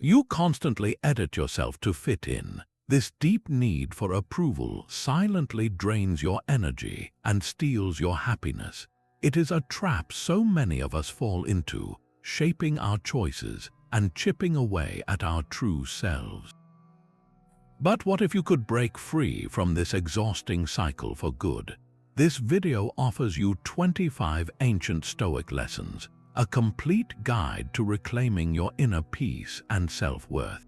You constantly edit yourself to fit in. This deep need for approval silently drains your energy and steals your happiness. It is a trap so many of us fall into, shaping our choices and chipping away at our true selves. But what if you could break free from this exhausting cycle for good? This video offers you 25 ancient Stoic lessons, a complete guide to reclaiming your inner peace and self-worth.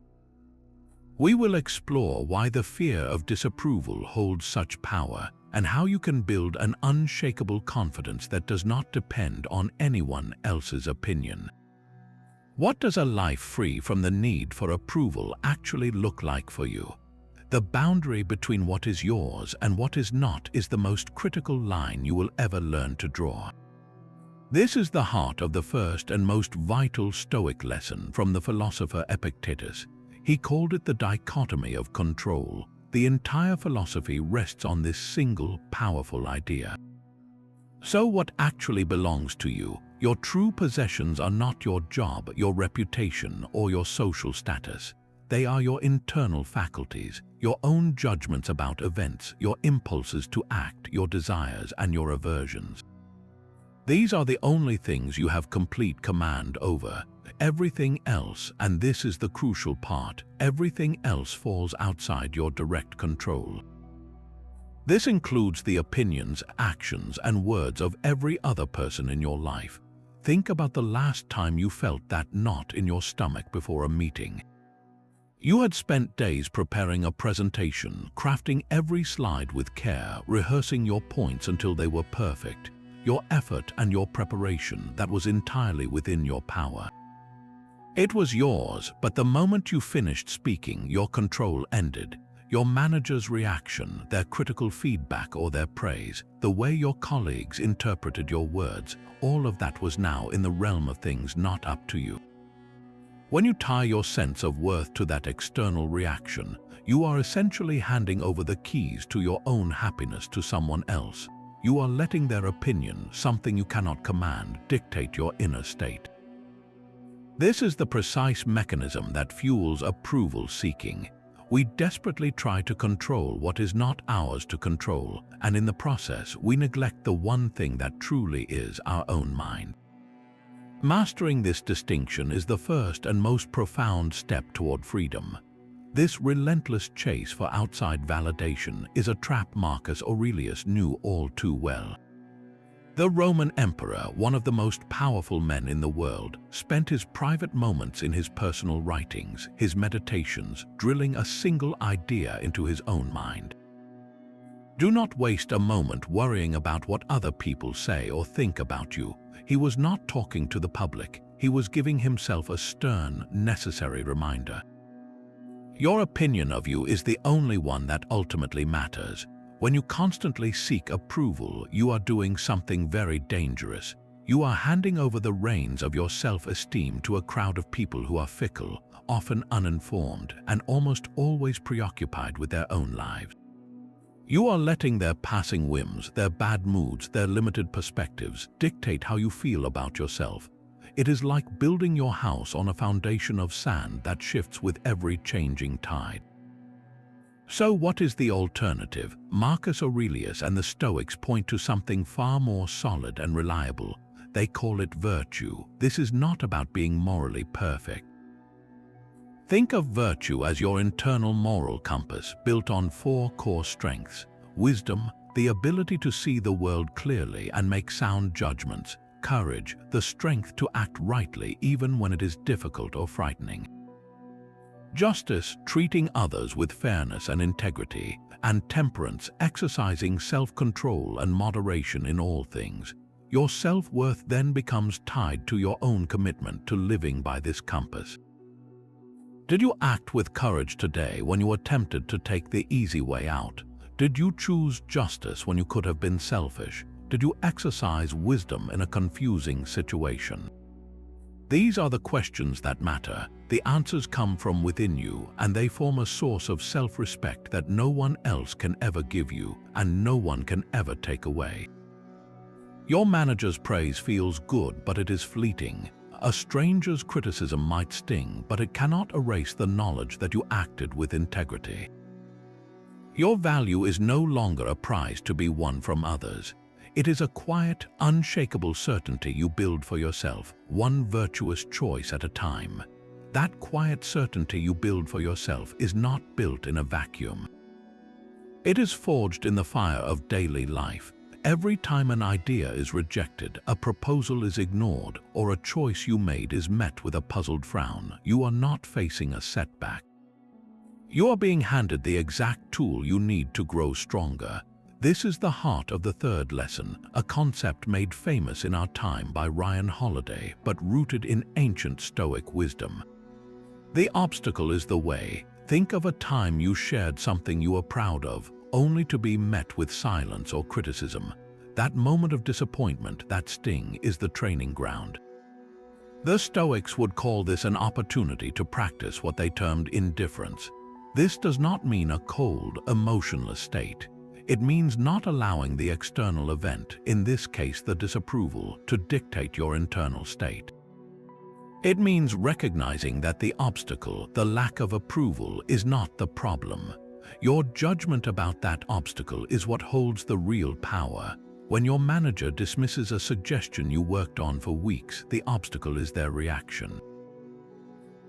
We will explore why the fear of disapproval holds such power and how you can build an unshakable confidence that does not depend on anyone else's opinion. What does a life free from the need for approval actually look like for you? The boundary between what is yours and what is not is the most critical line you will ever learn to draw. This is the heart of the first and most vital Stoic lesson from the philosopher Epictetus. He called it the dichotomy of control. The entire philosophy rests on this single, powerful idea. So what actually belongs to you? Your true possessions are not your job, your reputation, or your social status. They are your internal faculties, your own judgments about events, your impulses to act, your desires, and your aversions. These are the only things you have complete command over. Everything else, and this is the crucial part, everything else falls outside your direct control. This includes the opinions, actions, and words of every other person in your life. Think about the last time you felt that knot in your stomach before a meeting. You had spent days preparing a presentation, crafting every slide with care, rehearsing your points until they were perfect. Your effort and your preparation that was entirely within your power. It was yours, but the moment you finished speaking, your control ended. Your manager's reaction, their critical feedback or their praise, the way your colleagues interpreted your words, all of that was now in the realm of things not up to you. When you tie your sense of worth to that external reaction, you are essentially handing over the keys to your own happiness to someone else. You are letting their opinion, something you cannot command, dictate your inner state. This is the precise mechanism that fuels approval seeking. We desperately try to control what is not ours to control, and in the process, we neglect the one thing that truly is our own mind. Mastering this distinction is the first and most profound step toward freedom. This relentless chase for outside validation is a trap Marcus Aurelius knew all too well. The Roman emperor, one of the most powerful men in the world, spent his private moments in his personal writings, his meditations, drilling a single idea into his own mind. Do not waste a moment worrying about what other people say or think about you. He was not talking to the public. He was giving himself a stern, necessary reminder. Your opinion of you is the only one that ultimately matters. When you constantly seek approval, you are doing something very dangerous. You are handing over the reins of your self-esteem to a crowd of people who are fickle, often uninformed, and almost always preoccupied with their own lives. You are letting their passing whims, their bad moods, their limited perspectives dictate how you feel about yourself. It is like building your house on a foundation of sand that shifts with every changing tide. So what is the alternative? Marcus Aurelius and the Stoics point to something far more solid and reliable. They call it virtue. This is not about being morally perfect. Think of virtue as your internal moral compass built on 4 core strengths: wisdom, the ability to see the world clearly and make sound judgments; courage, the strength to act rightly even when it is difficult or frightening; justice, treating others with fairness and integrity; and temperance, exercising self-control and moderation in all things. Your self-worth then becomes tied to your own commitment to living by this compass. Did you act with courage today when you attempted to take the easy way out? Did you choose justice when you could have been selfish? Did you exercise wisdom in a confusing situation? These are the questions that matter. The answers come from within you, and they form a source of self-respect that no one else can ever give you, and no one can ever take away. Your manager's praise feels good, but it is fleeting. A stranger's criticism might sting, but it cannot erase the knowledge that you acted with integrity. Your value is no longer a prize to be won from others. It is a quiet, unshakable certainty you build for yourself, one virtuous choice at a time. That quiet certainty you build for yourself is not built in a vacuum. It is forged in the fire of daily life. Every time an idea is rejected, a proposal is ignored, or a choice you made is met with a puzzled frown, you are not facing a setback. You are being handed the exact tool you need to grow stronger. This is the heart of the third lesson, a concept made famous in our time by Ryan Holiday, but rooted in ancient Stoic wisdom. The obstacle is the way. Think of a time you shared something you were proud of, only to be met with silence or criticism. That moment of disappointment, that sting, is the training ground. The Stoics would call this an opportunity to practice what they termed indifference. This does not mean a cold, emotionless state. It means not allowing the external event, in this case the disapproval, to dictate your internal state. It means recognizing that the obstacle, the lack of approval, is not the problem. Your judgment about that obstacle is what holds the real power. When your manager dismisses a suggestion you worked on for weeks, the obstacle is their reaction.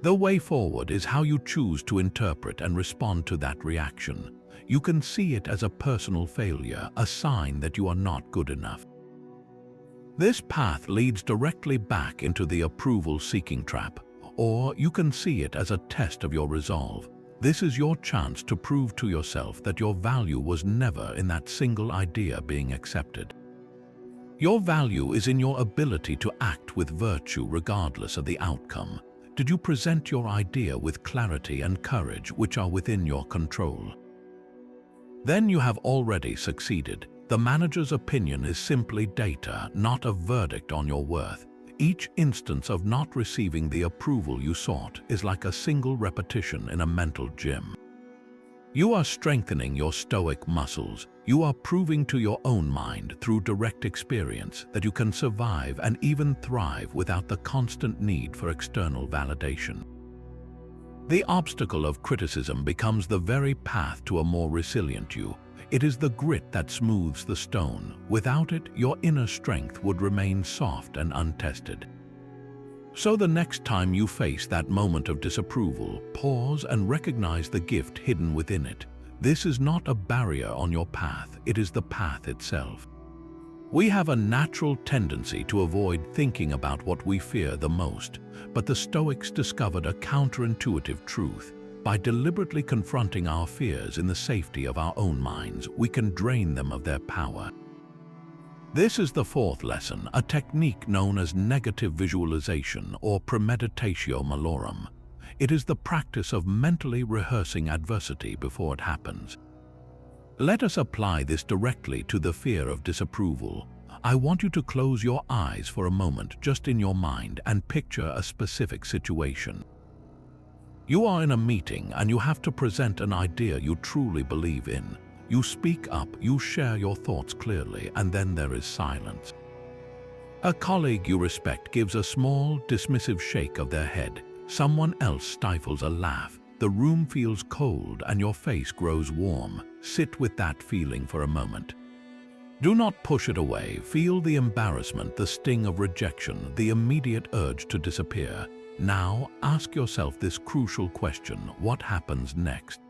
The way forward is how you choose to interpret and respond to that reaction. You can see it as a personal failure, a sign that you are not good enough. This path leads directly back into the approval-seeking trap, or you can see it as a test of your resolve. This is your chance to prove to yourself that your value was never in that single idea being accepted. Your value is in your ability to act with virtue regardless of the outcome. Did you present your idea with clarity and courage which are within your control? Then you have already succeeded. The manager's opinion is simply data, not a verdict on your worth. Each instance of not receiving the approval you sought is like a single repetition in a mental gym. You are strengthening your Stoic muscles. You are proving to your own mind through direct experience that you can survive and even thrive without the constant need for external validation. The obstacle of criticism becomes the very path to a more resilient you. It is the grit that smooths the stone. Without it, your inner strength would remain soft and untested. So the next time you face that moment of disapproval, pause and recognize the gift hidden within it. This is not a barrier on your path, it is the path itself. We have a natural tendency to avoid thinking about what we fear the most, but the Stoics discovered a counterintuitive truth. By deliberately confronting our fears in the safety of our own minds, we can drain them of their power. This is the fourth lesson, a technique known as negative visualization or premeditatio malorum. It is the practice of mentally rehearsing adversity before it happens. Let us apply this directly to the fear of disapproval. I want you to close your eyes for a moment just in your mind and picture a specific situation. You are in a meeting and you have to present an idea you truly believe in. You speak up, you share your thoughts clearly, and then there is silence. A colleague you respect gives a small, dismissive shake of their head. Someone else stifles a laugh. The room feels cold and your face grows warm. Sit with that feeling for a moment. Do not push it away. Feel the embarrassment, the sting of rejection, the immediate urge to disappear. Now, ask yourself this crucial question: what happens next?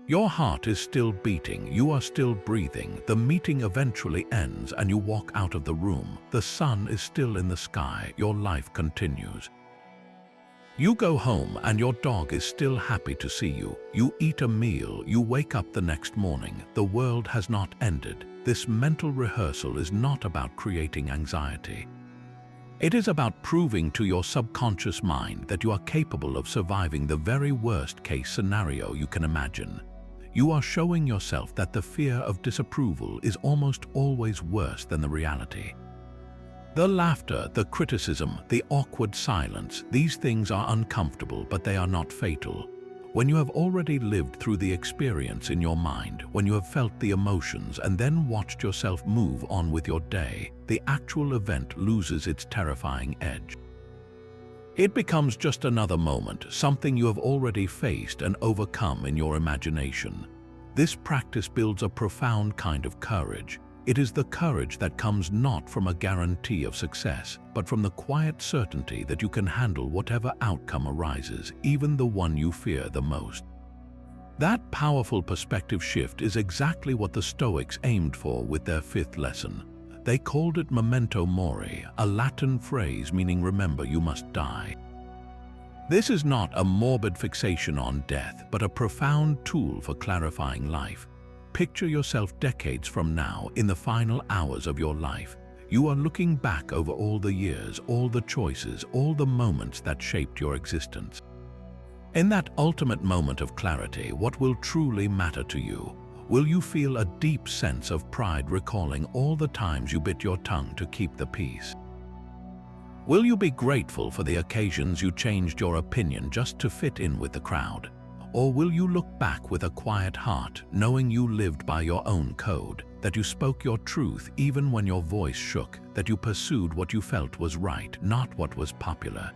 Your heart is still beating, you are still breathing, the meeting eventually ends and you walk out of the room. The sun is still in the sky, your life continues. You go home and your dog is still happy to see you. You eat a meal, you wake up the next morning. The world has not ended. This mental rehearsal is not about creating anxiety. It is about proving to your subconscious mind that you are capable of surviving the very worst-case scenario you can imagine. You are showing yourself that the fear of disapproval is almost always worse than the reality. The laughter, the criticism, the awkward silence, these things are uncomfortable, but they are not fatal. When you have already lived through the experience in your mind, when you have felt the emotions and then watched yourself move on with your day, the actual event loses its terrifying edge. It becomes just another moment, something you have already faced and overcome in your imagination. This practice builds a profound kind of courage. It is the courage that comes not from a guarantee of success, but from the quiet certainty that you can handle whatever outcome arises, even the one you fear the most. That powerful perspective shift is exactly what the Stoics aimed for with their fifth lesson. They called it memento mori, a Latin phrase meaning remember you must die. This is not a morbid fixation on death, but a profound tool for clarifying life. Picture yourself decades from now, in the final hours of your life. You are looking back over all the years, all the choices, all the moments that shaped your existence. In that ultimate moment of clarity, what will truly matter to you? Will you feel a deep sense of pride recalling all the times you bit your tongue to keep the peace? Will you be grateful for the occasions you changed your opinion just to fit in with the crowd? Or will you look back with a quiet heart, knowing you lived by your own code, that you spoke your truth even when your voice shook, that you pursued what you felt was right, not what was popular?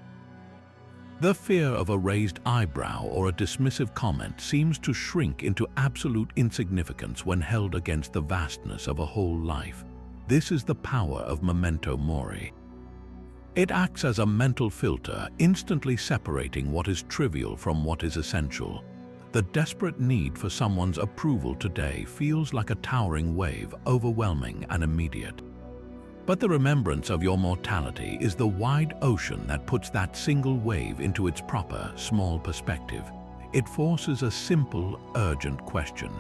The fear of a raised eyebrow or a dismissive comment seems to shrink into absolute insignificance when held against the vastness of a whole life. This is the power of memento mori. It acts as a mental filter, instantly separating what is trivial from what is essential. The desperate need for someone's approval today feels like a towering wave, overwhelming and immediate. But the remembrance of your mortality is the wide ocean that puts that single wave into its proper, small perspective. It forces a simple, urgent question.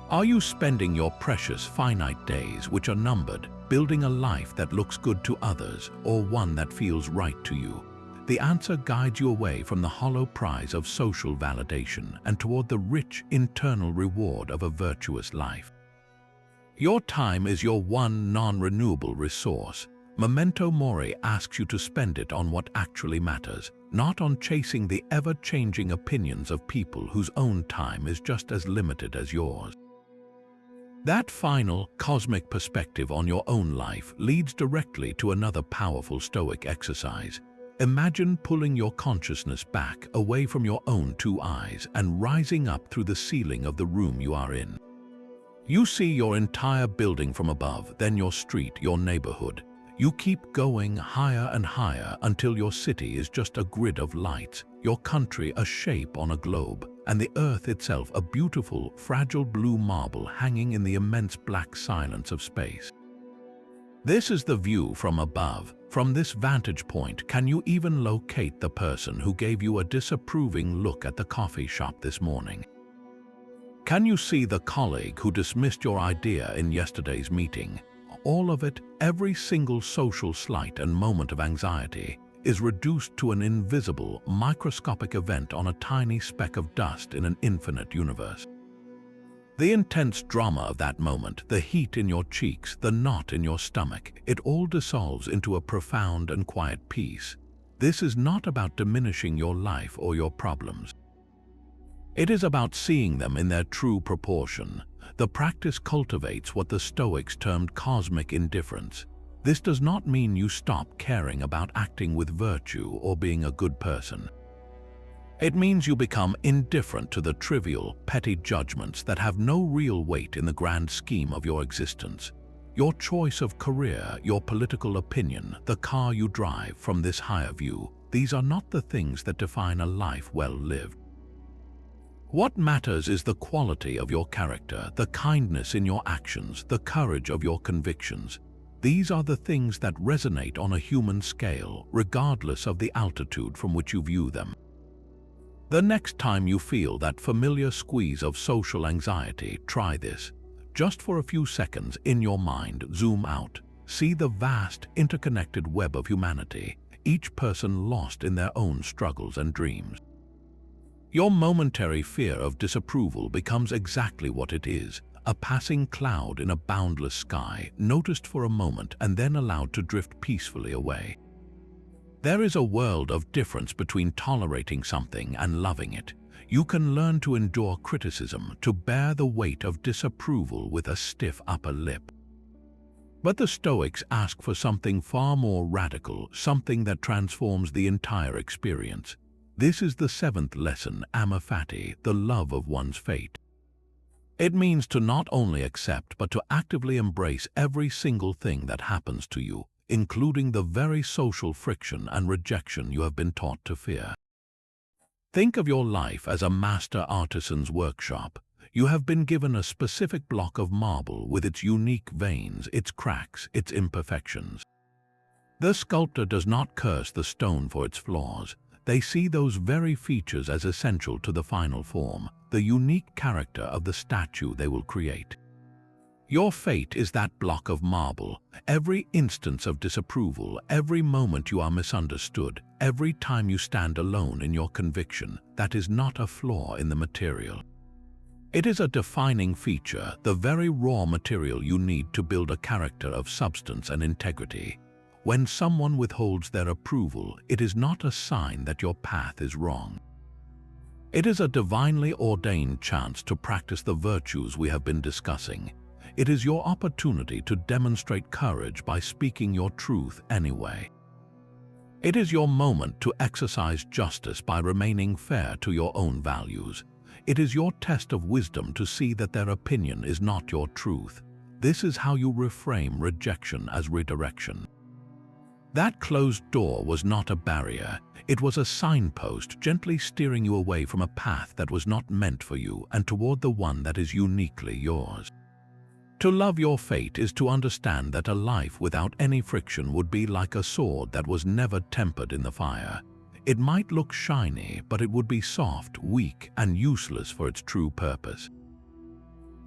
Are you spending your precious, finite days, which are numbered, building a life that looks good to others, or one that feels right to you? The answer guides you away from the hollow prize of social validation and toward the rich, internal reward of a virtuous life. Your time is your one non-renewable resource. Memento mori asks you to spend it on what actually matters, not on chasing the ever-changing opinions of people whose own time is just as limited as yours. That final, cosmic perspective on your own life leads directly to another powerful Stoic exercise. Imagine pulling your consciousness back away from your own two eyes and rising up through the ceiling of the room you are in. You see your entire building from above, then your street, your neighborhood. You keep going higher and higher until your city is just a grid of lights, your country a shape on a globe, and the earth itself a beautiful, fragile blue marble hanging in the immense black silence of space. This is the view from above. From this vantage point, can you even locate the person who gave you a disapproving look at the coffee shop this morning? Can you see the colleague who dismissed your idea in yesterday's meeting? All of it, every single social slight and moment of anxiety, is reduced to an invisible, microscopic event on a tiny speck of dust in an infinite universe. The intense drama of that moment, the heat in your cheeks, the knot in your stomach, it all dissolves into a profound and quiet peace. This is not about diminishing your life or your problems. It is about seeing them in their true proportion. The practice cultivates what the Stoics termed cosmic indifference. This does not mean you stop caring about acting with virtue or being a good person. It means you become indifferent to the trivial, petty judgments that have no real weight in the grand scheme of your existence. Your choice of career, your political opinion, the car you drive. From this higher view, these are not the things that define a life well lived. What matters is the quality of your character, the kindness in your actions, the courage of your convictions. These are the things that resonate on a human scale, regardless of the altitude from which you view them. The next time you feel that familiar squeeze of social anxiety, try this. Just for a few seconds in your mind, zoom out. See the vast, interconnected web of humanity, each person lost in their own struggles and dreams. Your momentary fear of disapproval becomes exactly what it is, a passing cloud in a boundless sky, noticed for a moment and then allowed to drift peacefully away. There is a world of difference between tolerating something and loving it. You can learn to endure criticism, to bear the weight of disapproval with a stiff upper lip. But the Stoics ask for something far more radical, something that transforms the entire experience. This is the seventh lesson, amor fati, the love of one's fate. It means to not only accept but to actively embrace every single thing that happens to you, including the very social friction and rejection you have been taught to fear. Think of your life as a master artisan's workshop. You have been given a specific block of marble with its unique veins, its cracks, its imperfections. The sculptor does not curse the stone for its flaws. They see those very features as essential to the final form, the unique character of the statue they will create. Your fate is that block of marble. Every instance of disapproval, every moment you are misunderstood, every time you stand alone in your conviction, that is not a flaw in the material. It is a defining feature, the very raw material you need to build a character of substance and integrity. When someone withholds their approval, it is not a sign that your path is wrong. It is a divinely ordained chance to practice the virtues we have been discussing. It is your opportunity to demonstrate courage by speaking your truth anyway. It is your moment to exercise justice by remaining fair to your own values. It is your test of wisdom to see that their opinion is not your truth. This is how you reframe rejection as redirection. That closed door was not a barrier. It was a signpost gently steering you away from a path that was not meant for you and toward the one that is uniquely yours. To love your fate is to understand that a life without any friction would be like a sword that was never tempered in the fire. It might look shiny, but it would be soft, weak, and useless for its true purpose.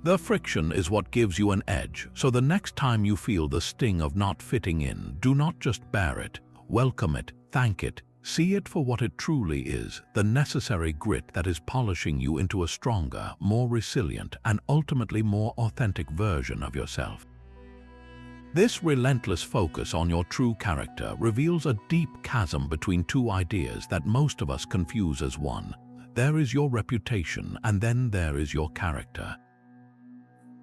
The friction is what gives you an edge, so the next time you feel the sting of not fitting in, do not just bear it, welcome it, thank it, see it for what it truly is, the necessary grit that is polishing you into a stronger, more resilient, and ultimately more authentic version of yourself. This relentless focus on your true character reveals a deep chasm between two ideas that most of us confuse as one. There is your reputation, and then there is your character.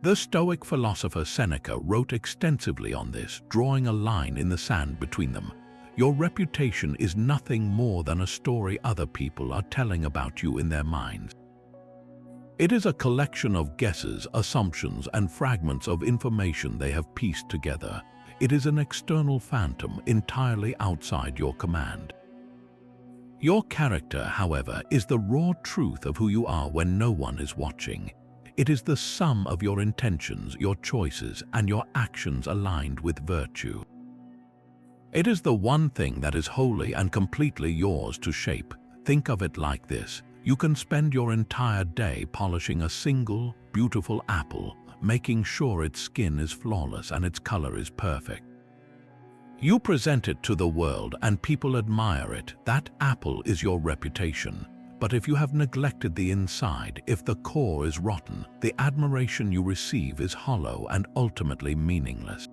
The Stoic philosopher Seneca wrote extensively on this, drawing a line in the sand between them. Your reputation is nothing more than a story other people are telling about you in their minds. It is a collection of guesses, assumptions, and fragments of information they have pieced together. It is an external phantom entirely outside your command. Your character, however, is the raw truth of who you are when no one is watching. It is the sum of your intentions, your choices, and your actions aligned with virtue. It is the one thing that is wholly and completely yours to shape. Think of it like this. You can spend your entire day polishing a single, beautiful apple, making sure its skin is flawless and its color is perfect. You present it to the world and people admire it. That apple is your reputation. But if you have neglected the inside, if the core is rotten, the admiration you receive is hollow and ultimately meaningless.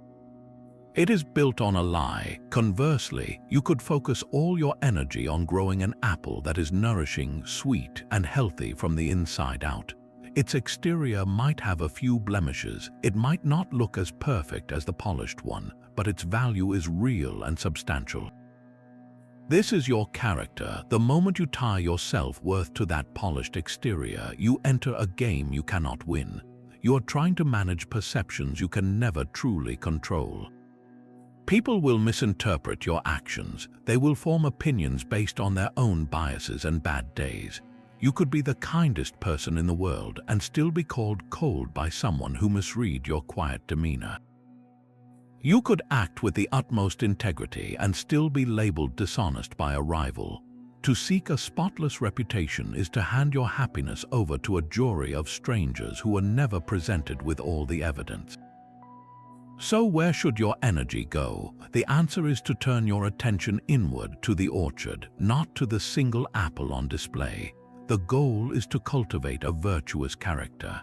It is built on a lie. Conversely, you could focus all your energy on growing an apple that is nourishing, sweet, and healthy from the inside out. Its exterior might have a few blemishes. It might not look as perfect as the polished one, but its value is real and substantial. This is your character. The moment you tie your self-worth to that polished exterior, you enter a game you cannot win. You are trying to manage perceptions you can never truly control. People will misinterpret your actions. They will form opinions based on their own biases and bad days. You could be the kindest person in the world and still be called cold by someone who misread your quiet demeanor. You could act with the utmost integrity and still be labeled dishonest by a rival. To seek a spotless reputation is to hand your happiness over to a jury of strangers who are never presented with all the evidence. So where should your energy go? The answer is to turn your attention inward to the orchard, not to the single apple on display. The goal is to cultivate a virtuous character.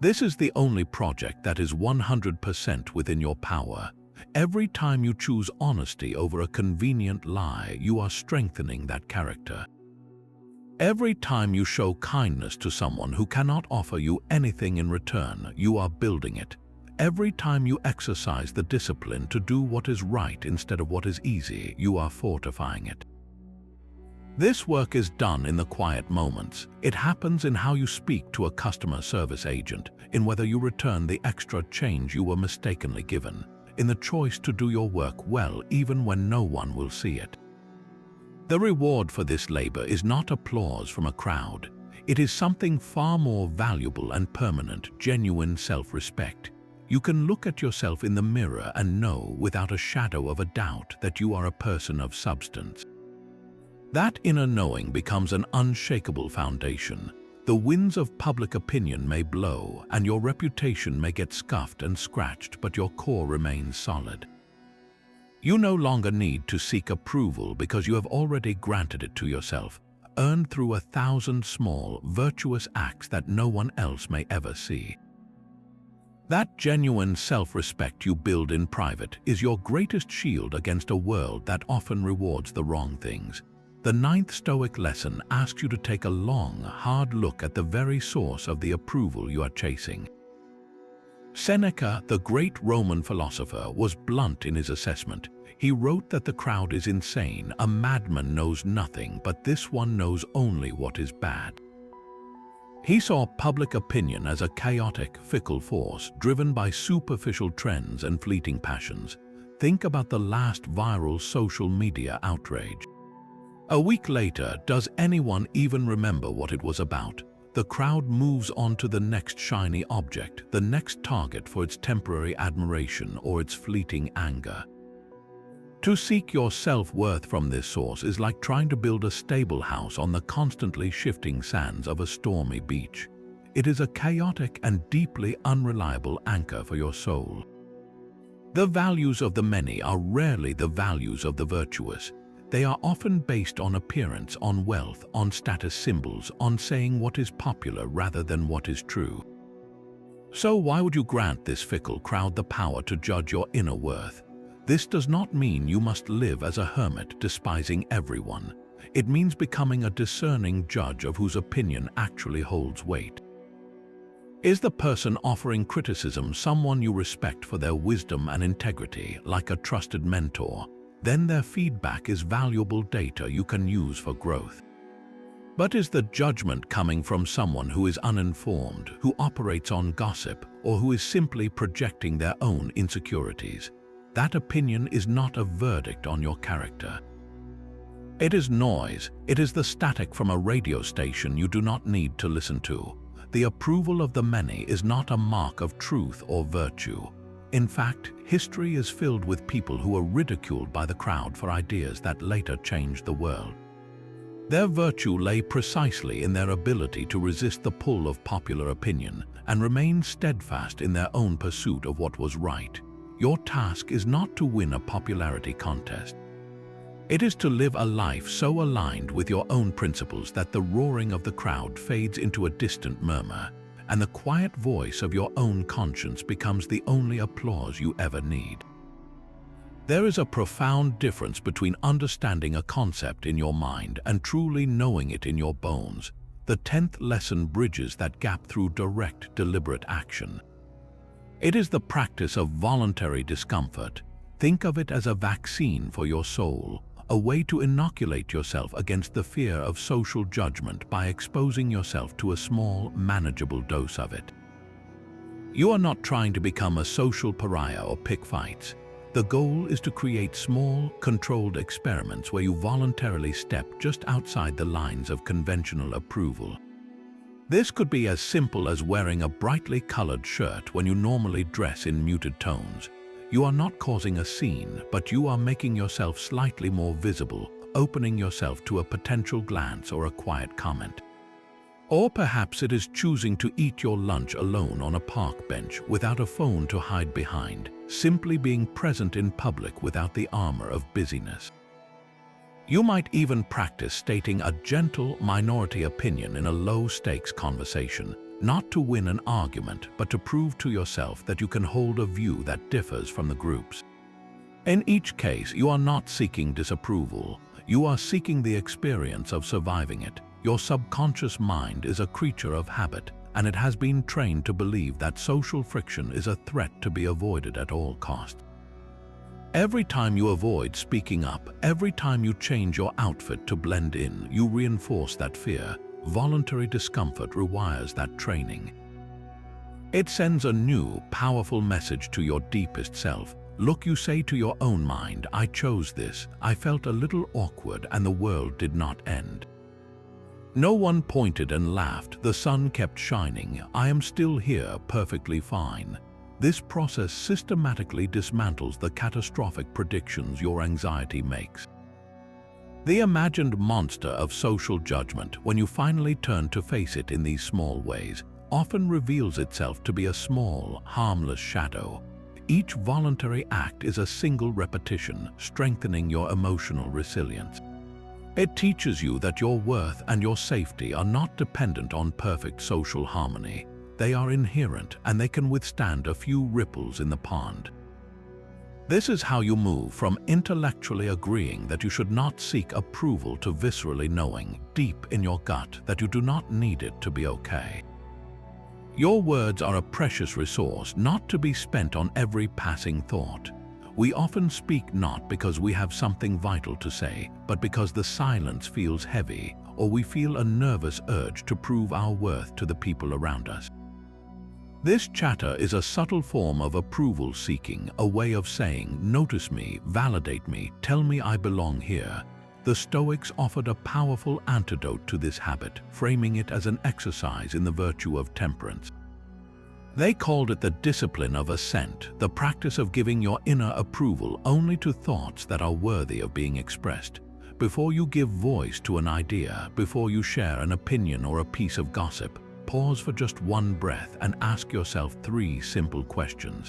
This is the only project that is 100% within your power. Every time you choose honesty over a convenient lie, you are strengthening that character. Every time you show kindness to someone who cannot offer you anything in return, you are building it. every time you exercise the discipline to do what is right instead of what is easy, you are fortifying it. This work is done in the quiet moments. It happens in how you speak to a customer service agent, in whether you return the extra change you were mistakenly given, in the choice to do your work well even when no one will see it. The reward for this labor is not applause from a crowd. It is something far more valuable and permanent, genuine self-respect. You can look at yourself in the mirror and know without a shadow of a doubt that you are a person of substance. That inner knowing becomes an unshakable foundation. The winds of public opinion may blow and your reputation may get scuffed and scratched, but your core remains solid. You no longer need to seek approval because you have already granted it to yourself, earned through 1,000 small, virtuous acts that no one else may ever see. That genuine self-respect you build in private is your greatest shield against a world that often rewards the wrong things. The 9th Stoic lesson asks you to take a long, hard look at the very source of the approval you are chasing. Seneca, the great Roman philosopher, was blunt in his assessment. He wrote that the crowd is insane, a madman knows nothing, but this one knows only what is bad. He saw public opinion as a chaotic, fickle force, driven by superficial trends and fleeting passions. Think about the last viral social media outrage. A week later, does anyone even remember what it was about? The crowd moves on to the next shiny object, the next target for its temporary admiration or its fleeting anger. To seek your self-worth from this source is like trying to build a stable house on the constantly shifting sands of a stormy beach. It is a chaotic and deeply unreliable anchor for your soul. The values of the many are rarely the values of the virtuous. They are often based on appearance, on wealth, on status symbols, on saying what is popular rather than what is true. So why would you grant this fickle crowd the power to judge your inner worth? This does not mean you must live as a hermit, despising everyone. It means becoming a discerning judge of whose opinion actually holds weight. Is the person offering criticism someone you respect for their wisdom and integrity, like a trusted mentor? Then their feedback is valuable data you can use for growth. But is the judgment coming from someone who is uninformed, who operates on gossip, or who is simply projecting their own insecurities? That opinion is not a verdict on your character. It is noise. It is the static from a radio station you do not need to listen to. The approval of the many is not a mark of truth or virtue. In fact, history is filled with people who were ridiculed by the crowd for ideas that later changed the world. Their virtue lay precisely in their ability to resist the pull of popular opinion and remain steadfast in their own pursuit of what was right. Your task is not to win a popularity contest. It is to live a life so aligned with your own principles that the roaring of the crowd fades into a distant murmur, and the quiet voice of your own conscience becomes the only applause you ever need. There is a profound difference between understanding a concept in your mind and truly knowing it in your bones. The 10th lesson bridges that gap through direct, deliberate action. It is the practice of voluntary discomfort. Think of it as a vaccine for your soul, a way to inoculate yourself against the fear of social judgment by exposing yourself to a small, manageable dose of it. You are not trying to become a social pariah or pick fights. The goal is to create small, controlled experiments where you voluntarily step just outside the lines of conventional approval. This could be as simple as wearing a brightly colored shirt when you normally dress in muted tones. You are not causing a scene, but you are making yourself slightly more visible, opening yourself to a potential glance or a quiet comment. Or perhaps it is choosing to eat your lunch alone on a park bench without a phone to hide behind, simply being present in public without the armor of busyness. You might even practice stating a gentle minority opinion in a low-stakes conversation, not to win an argument, but to prove to yourself that you can hold a view that differs from the group's. In each case, you are not seeking disapproval. You are seeking the experience of surviving it. Your subconscious mind is a creature of habit, and it has been trained to believe that social friction is a threat to be avoided at all costs. Every time you avoid speaking up, every time you change your outfit to blend in, you reinforce that fear. Voluntary discomfort rewires that training. It sends a new, powerful message to your deepest self. Look, you say to your own mind, I chose this, I felt a little awkward, and the world did not end. No one pointed and laughed, the sun kept shining, I am still here, perfectly fine. This process systematically dismantles the catastrophic predictions your anxiety makes. The imagined monster of social judgment, when you finally turn to face it in these small ways, often reveals itself to be a small, harmless shadow. Each voluntary act is a single repetition, strengthening your emotional resilience. It teaches you that your worth and your safety are not dependent on perfect social harmony. They are inherent, and they can withstand a few ripples in the pond. This is how you move from intellectually agreeing that you should not seek approval to viscerally knowing, deep in your gut, that you do not need it to be okay. Your words are a precious resource, not to be spent on every passing thought. We often speak not because we have something vital to say, but because the silence feels heavy, or we feel a nervous urge to prove our worth to the people around us. This chatter is a subtle form of approval seeking, a way of saying, notice me, validate me, tell me I belong here. The Stoics offered a powerful antidote to this habit, framing it as an exercise in the virtue of temperance. They called it the discipline of assent, the practice of giving your inner approval only to thoughts that are worthy of being expressed. Before you give voice to an idea, before you share an opinion or a piece of gossip, pause for just one breath and ask yourself 3 simple questions.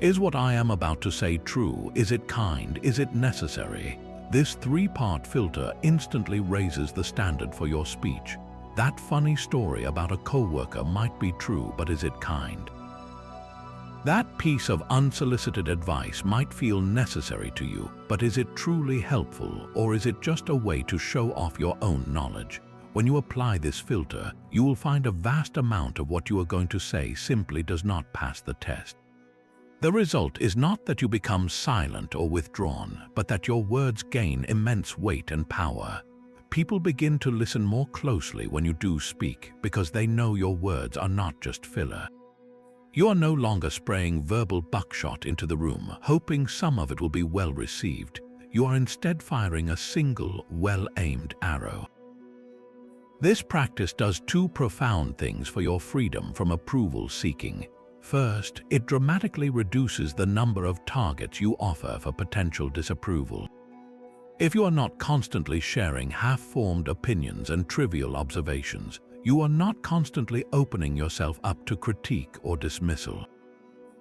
Is what I am about to say true? Is it kind? Is it necessary? This 3-part filter instantly raises the standard for your speech. That funny story about a coworker might be true, but is it kind? That piece of unsolicited advice might feel necessary to you, but is it truly helpful, or is it just a way to show off your own knowledge? When you apply this filter, you will find a vast amount of what you are going to say simply does not pass the test. The result is not that you become silent or withdrawn, but that your words gain immense weight and power. People begin to listen more closely when you do speak, because they know your words are not just filler. You are no longer spraying verbal buckshot into the room, hoping some of it will be well received. You are instead firing a single, well-aimed arrow. This practice does 2 profound things for your freedom from approval seeking. First, it dramatically reduces the number of targets you offer for potential disapproval. If you are not constantly sharing half-formed opinions and trivial observations, you are not constantly opening yourself up to critique or dismissal.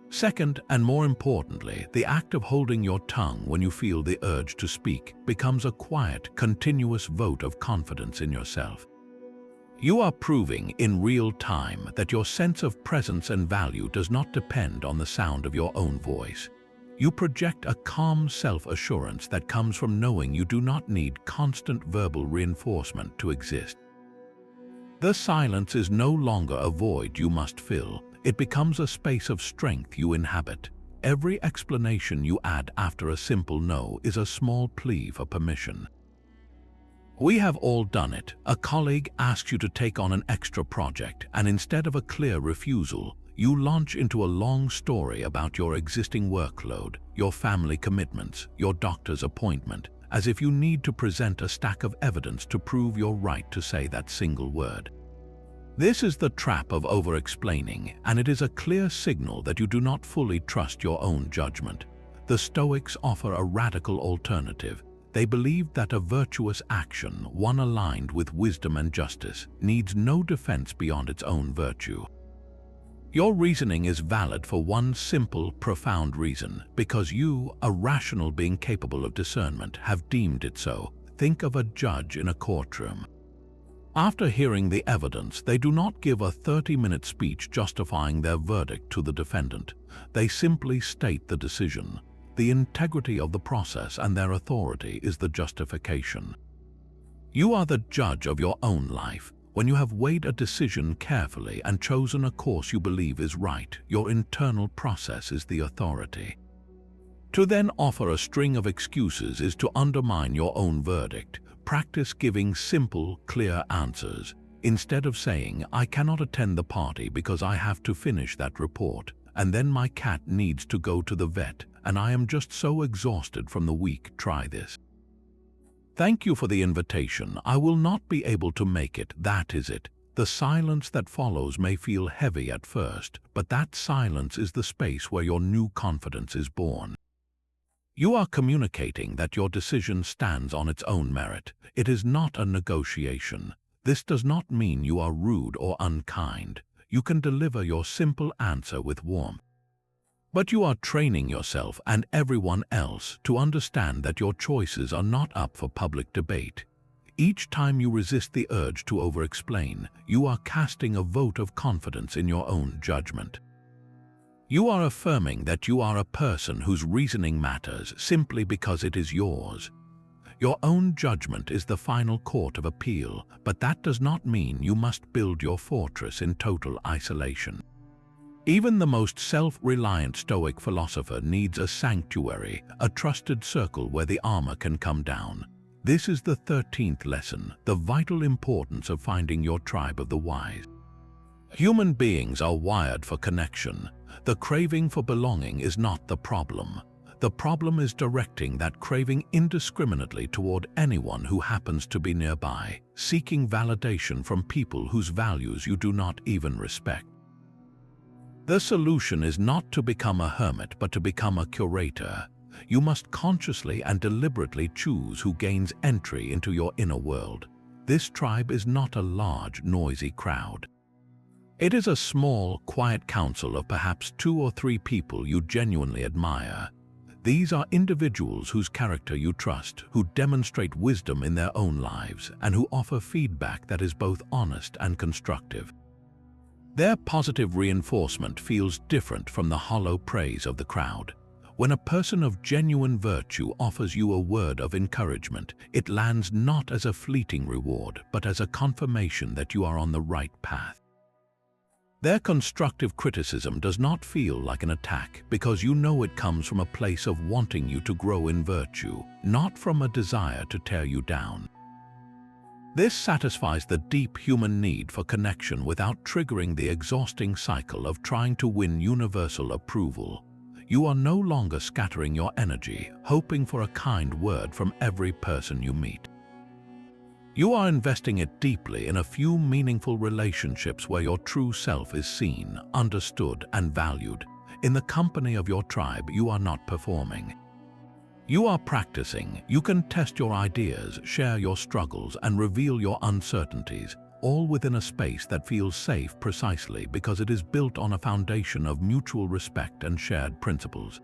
Second, and more importantly, the act of holding your tongue when you feel the urge to speak becomes a quiet, continuous vote of confidence in yourself. You are proving in real time that your sense of presence and value does not depend on the sound of your own voice. You project a calm self-assurance that comes from knowing you do not need constant verbal reinforcement to exist. The silence is no longer a void you must fill. It becomes a space of strength you inhabit. Every explanation you add after a simple no is a small plea for permission. We have all done it. A colleague asks you to take on an extra project, and instead of a clear refusal, you launch into a long story about your existing workload, your family commitments, your doctor's appointment, as if you need to present a stack of evidence to prove your right to say that single word. This is the trap of over-explaining, and it is a clear signal that you do not fully trust your own judgment. The Stoics offer a radical alternative. They believed that a virtuous action, one aligned with wisdom and justice, needs no defense beyond its own virtue. Your reasoning is valid for one simple, profound reason, because you, a rational being capable of discernment, have deemed it so. Think of a judge in a courtroom. After hearing the evidence, they do not give a 30-minute speech justifying their verdict to the defendant. They simply state the decision. The integrity of the process and their authority is the justification. You are the judge of your own life. When you have weighed a decision carefully and chosen a course you believe is right, your internal process is the authority. To then offer a string of excuses is to undermine your own verdict. Practice giving simple, clear answers. Instead of saying, "I cannot attend the party because I have to finish that report, and then my cat needs to go to the vet, and I am just so exhausted from the week, try this. Thank you for the invitation. I will not be able to make it, that is it." The silence that follows may feel heavy at first, but that silence is the space where your new confidence is born. You are communicating that your decision stands on its own merit. It is not a negotiation. This does not mean you are rude or unkind. You can deliver your simple answer with warmth. But you are training yourself and everyone else to understand that your choices are not up for public debate. Each time you resist the urge to over-explain, you are casting a vote of confidence in your own judgment. You are affirming that you are a person whose reasoning matters simply because it is yours. Your own judgment is the final court of appeal, but that does not mean you must build your fortress in total isolation. Even the most self-reliant Stoic philosopher needs a sanctuary, a trusted circle where the armor can come down. This is the 13th lesson, the vital importance of finding your tribe of the wise. Human beings are wired for connection. The craving for belonging is not the problem. The problem is directing that craving indiscriminately toward anyone who happens to be nearby, seeking validation from people whose values you do not even respect. The solution is not to become a hermit, but to become a curator. You must consciously and deliberately choose who gains entry into your inner world. This tribe is not a large, noisy crowd. It is a small, quiet council of perhaps 2 or 3 people you genuinely admire. These are individuals whose character you trust, who demonstrate wisdom in their own lives, and who offer feedback that is both honest and constructive. Their positive reinforcement feels different from the hollow praise of the crowd. When a person of genuine virtue offers you a word of encouragement, it lands not as a fleeting reward, but as a confirmation that you are on the right path. Their constructive criticism does not feel like an attack because you know it comes from a place of wanting you to grow in virtue, not from a desire to tear you down. This satisfies the deep human need for connection without triggering the exhausting cycle of trying to win universal approval. You are no longer scattering your energy, hoping for a kind word from every person you meet. You are investing it deeply in a few meaningful relationships where your true self is seen, understood, and valued. In the company of your tribe, you are not performing. You are practicing. You can test your ideas, share your struggles, and reveal your uncertainties, all within a space that feels safe precisely because it is built on a foundation of mutual respect and shared principles.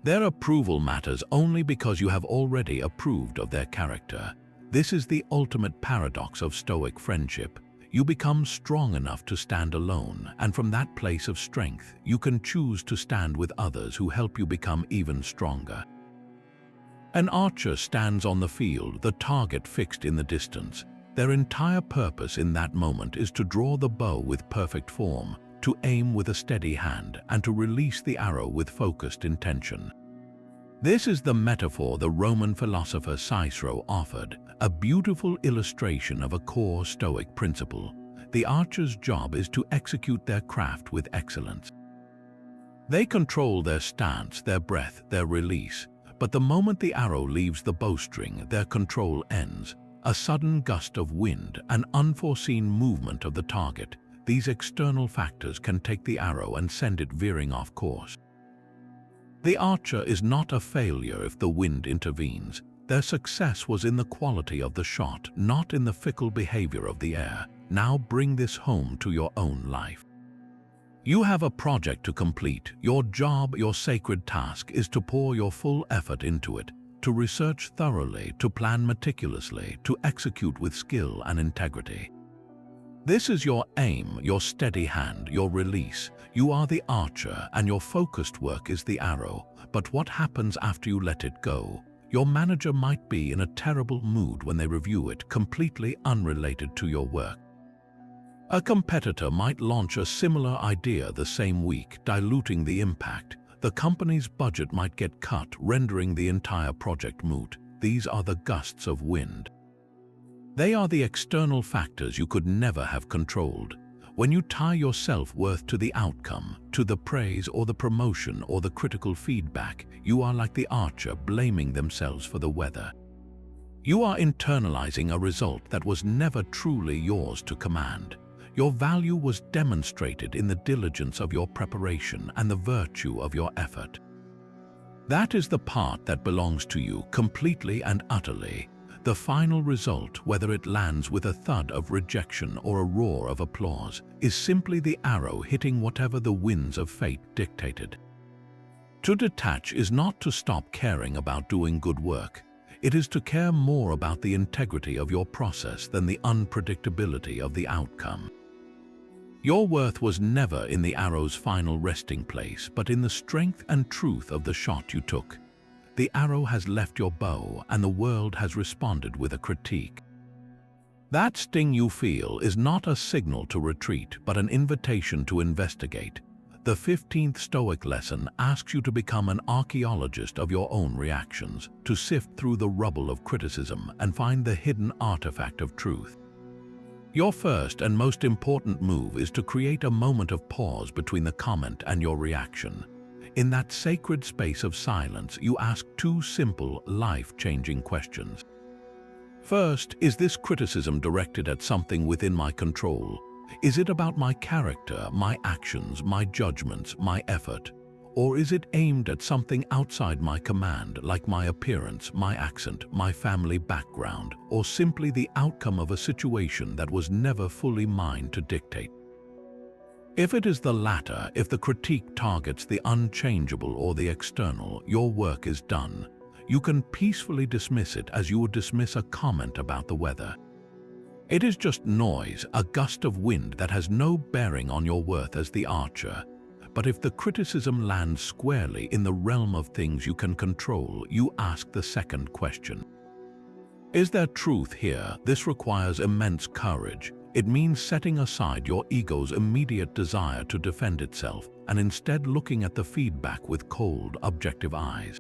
Their approval matters only because you have already approved of their character. This is the ultimate paradox of Stoic friendship. You become strong enough to stand alone, and from that place of strength, you can choose to stand with others who help you become even stronger. An archer stands on the field, the target fixed in the distance. Their entire purpose in that moment is to draw the bow with perfect form, to aim with a steady hand, and to release the arrow with focused intention. This is the metaphor the Roman philosopher Cicero offered, a beautiful illustration of a core Stoic principle. The archer's job is to execute their craft with excellence. They control their stance, their breath, their release, but the moment the arrow leaves the bowstring, their control ends. A sudden gust of wind, an unforeseen movement of the target, these external factors can take the arrow and send it veering off course. The archer is not a failure if the wind intervenes. Their success was in the quality of the shot, not in the fickle behavior of the air. Now bring this home to your own life. You have a project to complete. Your job, your sacred task, is to pour your full effort into it, to research thoroughly, to plan meticulously, to execute with skill and integrity. This is your aim, your steady hand, your release. You are the archer, and your focused work is the arrow. But what happens after you let it go? Your manager might be in a terrible mood when they review it, completely unrelated to your work. A competitor might launch a similar idea the same week, diluting the impact. The company's budget might get cut, rendering the entire project moot. These are the gusts of wind. They are the external factors you could never have controlled. When you tie your self-worth to the outcome, to the praise or the promotion or the critical feedback, you are like the archer blaming themselves for the weather. You are internalizing a result that was never truly yours to command. Your value was demonstrated in the diligence of your preparation and the virtue of your effort. That is the part that belongs to you completely and utterly. The final result, whether it lands with a thud of rejection or a roar of applause, is simply the arrow hitting whatever the winds of fate dictated. To detach is not to stop caring about doing good work. It is to care more about the integrity of your process than the unpredictability of the outcome. Your worth was never in the arrow's final resting place, but in the strength and truth of the shot you took. The arrow has left your bow, and the world has responded with a critique. That sting you feel is not a signal to retreat, but an invitation to investigate. The 15th Stoic lesson asks you to become an archaeologist of your own reactions, to sift through the rubble of criticism and find the hidden artifact of truth. Your first and most important move is to create a moment of pause between the comment and your reaction. In that sacred space of silence, you ask two simple, life-changing questions. First, is this criticism directed at something within my control? Is it about my character, my actions, my judgments, my effort? Or is it aimed at something outside my command, like my appearance, my accent, my family background, or simply the outcome of a situation that was never fully mine to dictate? If it is the latter, if the critique targets the unchangeable or the external, your work is done. You can peacefully dismiss it as you would dismiss a comment about the weather. It is just noise, a gust of wind that has no bearing on your worth as the archer. But if the criticism lands squarely in the realm of things you can control, you ask the second question. Is there truth here? This requires immense courage. It means setting aside your ego's immediate desire to defend itself and instead looking at the feedback with cold, objective eyes.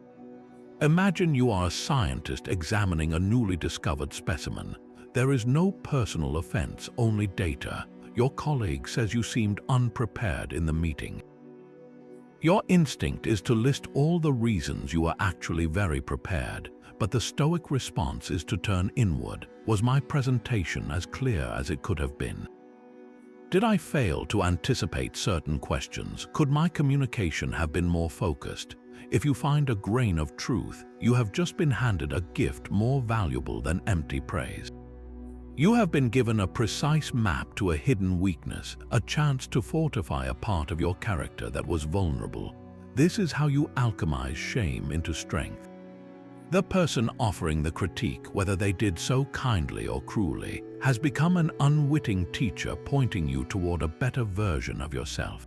Imagine you are a scientist examining a newly discovered specimen. There is no personal offense, only data. Your colleague says you seemed unprepared in the meeting. Your instinct is to list all the reasons you are actually very prepared, but the Stoic response is to turn inward. Was my presentation as clear as it could have been? Did I fail to anticipate certain questions? Could my communication have been more focused? If you find a grain of truth, you have just been handed a gift more valuable than empty praise. You have been given a precise map to a hidden weakness, a chance to fortify a part of your character that was vulnerable. This is how you alchemize shame into strength. The person offering the critique, whether they did so kindly or cruelly, has become an unwitting teacher pointing you toward a better version of yourself.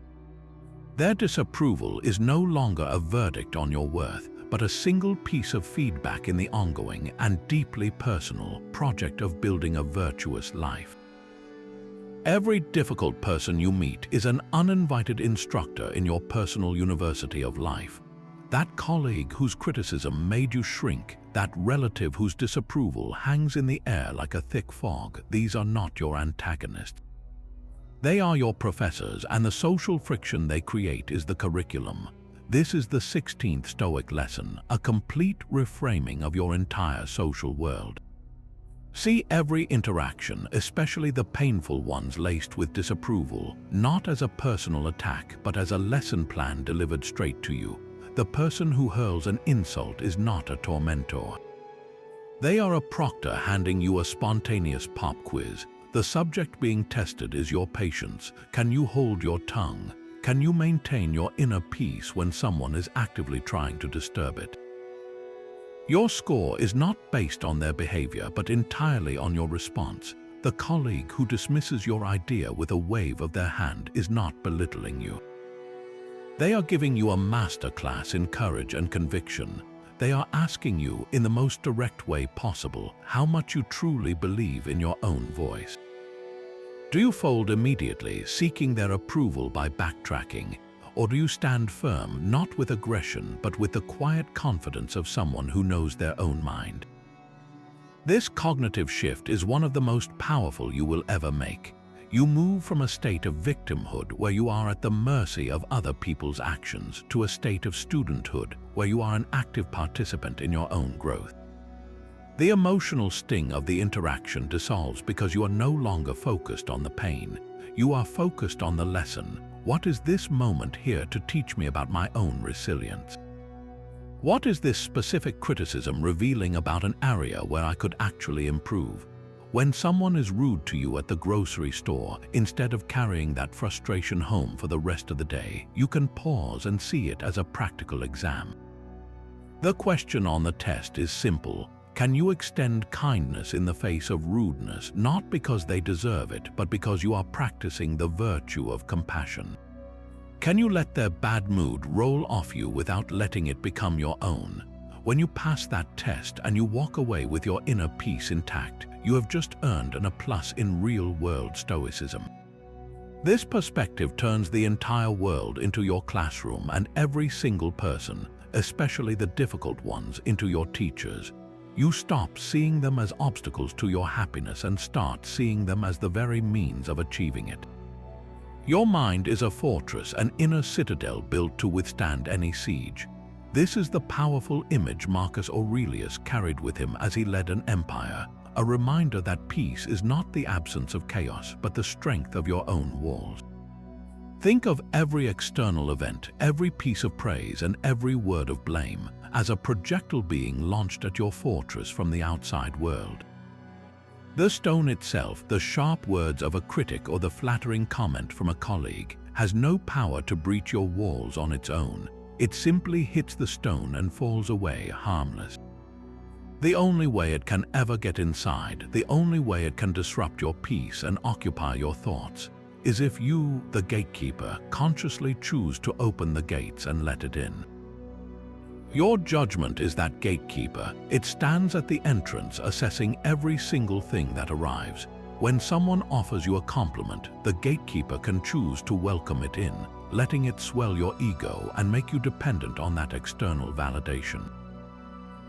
Their disapproval is no longer a verdict on your worth, but a single piece of feedback in the ongoing and deeply personal project of building a virtuous life. Every difficult person you meet is an uninvited instructor in your personal university of life. That colleague whose criticism made you shrink, that relative whose disapproval hangs in the air like a thick fog, these are not your antagonists. They are your professors, and the social friction they create is the curriculum. This is the 16th Stoic lesson, a complete reframing of your entire social world. See every interaction, especially the painful ones laced with disapproval, not as a personal attack, but as a lesson plan delivered straight to you. The person who hurls an insult is not a tormentor. They are a proctor handing you a spontaneous pop quiz. The subject being tested is your patience. Can you hold your tongue? Can you maintain your inner peace when someone is actively trying to disturb it? Your score is not based on their behavior, but entirely on your response. The colleague who dismisses your idea with a wave of their hand is not belittling you. They are giving you a masterclass in courage and conviction. They are asking you in the most direct way possible how much you truly believe in your own voice. Do you fold immediately, seeking their approval by backtracking? Or do you stand firm, not with aggression, but with the quiet confidence of someone who knows their own mind? This cognitive shift is one of the most powerful you will ever make. You move from a state of victimhood, where you are at the mercy of other people's actions, to a state of studenthood, where you are an active participant in your own growth. The emotional sting of the interaction dissolves because you are no longer focused on the pain. You are focused on the lesson. What is this moment here to teach me about my own resilience? What is this specific criticism revealing about an area where I could actually improve? When someone is rude to you at the grocery store, instead of carrying that frustration home for the rest of the day, you can pause and see it as a practical exam. The question on the test is simple. Can you extend kindness in the face of rudeness, not because they deserve it, but because you are practicing the virtue of compassion? Can you let their bad mood roll off you without letting it become your own? When you pass that test and you walk away with your inner peace intact, you have just earned an A+ in real-world stoicism. This perspective turns the entire world into your classroom and every single person, especially the difficult ones, into your teachers. You stop seeing them as obstacles to your happiness and start seeing them as the very means of achieving it. Your mind is a fortress, an inner citadel built to withstand any siege. This is the powerful image Marcus Aurelius carried with him as he led an empire, a reminder that peace is not the absence of chaos, but the strength of your own walls. Think of every external event, every piece of praise, and every word of blame as a projectile being launched at your fortress from the outside world. The stone itself, the sharp words of a critic or the flattering comment from a colleague, has no power to breach your walls on its own. It simply hits the stone and falls away harmless. The only way it can ever get inside, the only way it can disrupt your peace and occupy your thoughts, is if you, the gatekeeper, consciously choose to open the gates and let it in. Your judgment is that gatekeeper. It stands at the entrance, assessing every single thing that arrives. When someone offers you a compliment, the gatekeeper can choose to welcome it in, letting it swell your ego and make you dependent on that external validation.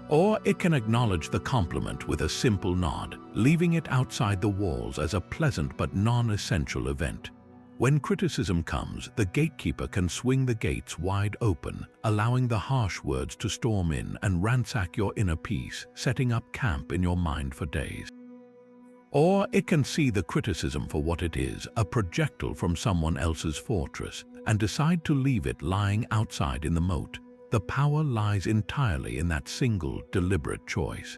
Or it can acknowledge the compliment with a simple nod, leaving it outside the walls as a pleasant but non-essential event. When criticism comes, the gatekeeper can swing the gates wide open, allowing the harsh words to storm in and ransack your inner peace, setting up camp in your mind for days. Or it can see the criticism for what it is, a projectile from someone else's fortress, and decide to leave it lying outside in the moat. The power lies entirely in that single, deliberate choice.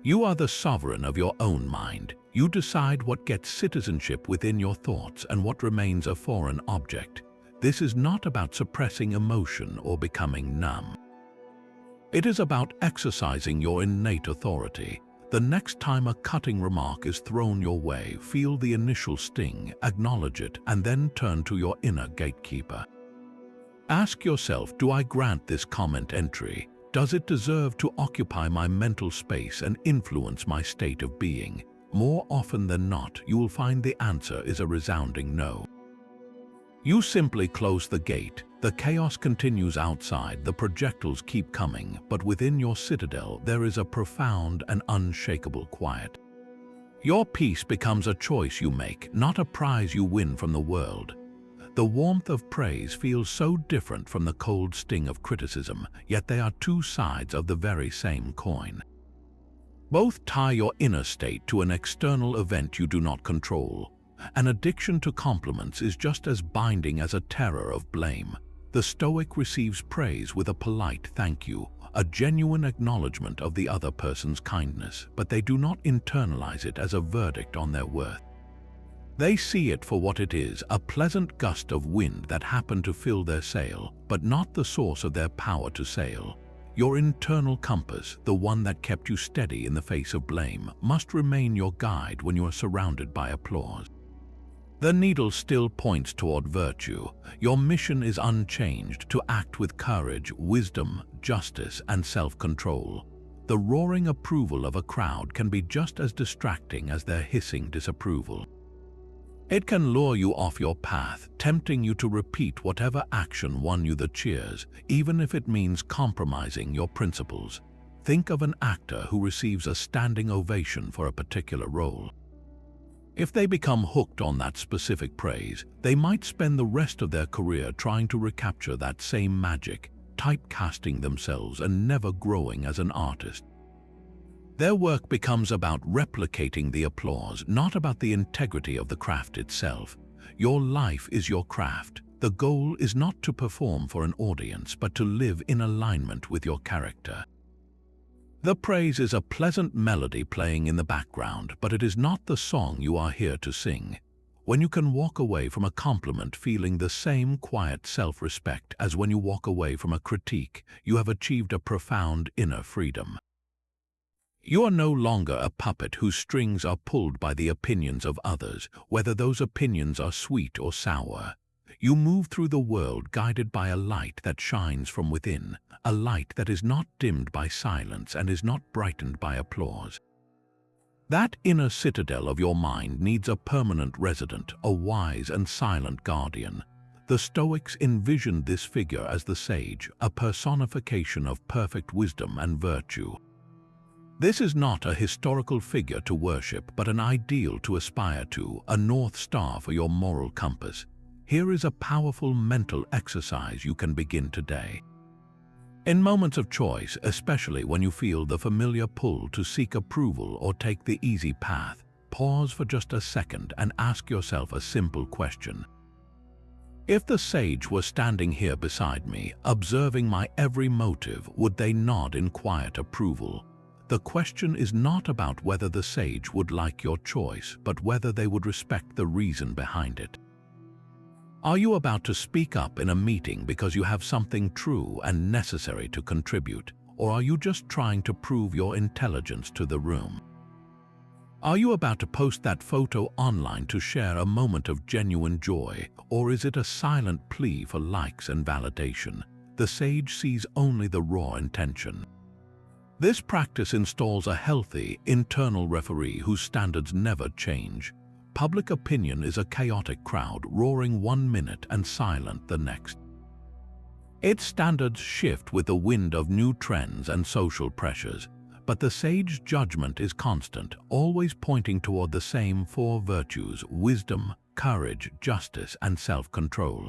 You are the sovereign of your own mind. You decide what gets citizenship within your thoughts and what remains a foreign object. This is not about suppressing emotion or becoming numb. It is about exercising your innate authority. The next time a cutting remark is thrown your way, feel the initial sting, acknowledge it, and then turn to your inner gatekeeper. Ask yourself, do I grant this comment entry? Does it deserve to occupy my mental space and influence my state of being? More often than not, you will find the answer is a resounding no. You simply close the gate. The chaos continues outside, the projectiles keep coming, but within your citadel there is a profound and unshakable quiet. Your peace becomes a choice you make, not a prize you win from the world. The warmth of praise feels so different from the cold sting of criticism, yet they are two sides of the very same coin. Both tie your inner state to an external event you do not control. An addiction to compliments is just as binding as a terror of blame. The Stoic receives praise with a polite thank you, a genuine acknowledgement of the other person's kindness, but they do not internalize it as a verdict on their worth. They see it for what it is, a pleasant gust of wind that happened to fill their sail, but not the source of their power to sail. Your internal compass, the one that kept you steady in the face of blame, must remain your guide when you are surrounded by applause. The needle still points toward virtue. Your mission is unchanged: to act with courage, wisdom, justice, and self-control. The roaring approval of a crowd can be just as distracting as their hissing disapproval. It can lure you off your path, tempting you to repeat whatever action won you the cheers, even if it means compromising your principles. Think of an actor who receives a standing ovation for a particular role. If they become hooked on that specific praise, they might spend the rest of their career trying to recapture that same magic, typecasting themselves and never growing as an artist. Their work becomes about replicating the applause, not about the integrity of the craft itself. Your life is your craft. The goal is not to perform for an audience, but to live in alignment with your character. The praise is a pleasant melody playing in the background, but it is not the song you are here to sing. When you can walk away from a compliment feeling the same quiet self-respect as when you walk away from a critique, you have achieved a profound inner freedom. You are no longer a puppet whose strings are pulled by the opinions of others, whether those opinions are sweet or sour. You move through the world guided by a light that shines from within, a light that is not dimmed by silence and is not brightened by applause. That inner citadel of your mind needs a permanent resident, a wise and silent guardian. The Stoics envisioned this figure as the sage, a personification of perfect wisdom and virtue. This is not a historical figure to worship, but an ideal to aspire to, a North Star for your moral compass. Here is a powerful mental exercise you can begin today. In moments of choice, especially when you feel the familiar pull to seek approval or take the easy path, pause for just a second and ask yourself a simple question. If the sage were standing here beside me, observing my every motive, would they nod in quiet approval? The question is not about whether the sage would like your choice, but whether they would respect the reason behind it. Are you about to speak up in a meeting because you have something true and necessary to contribute, or are you just trying to prove your intelligence to the room? Are you about to post that photo online to share a moment of genuine joy, or is it a silent plea for likes and validation? The sage sees only the raw intention. This practice installs a healthy, internal referee whose standards never change. Public opinion is a chaotic crowd, roaring 1 minute and silent the next. Its standards shift with the wind of new trends and social pressures, but the sage's judgment is constant, always pointing toward the same 4 virtues: wisdom, courage, justice, and self-control.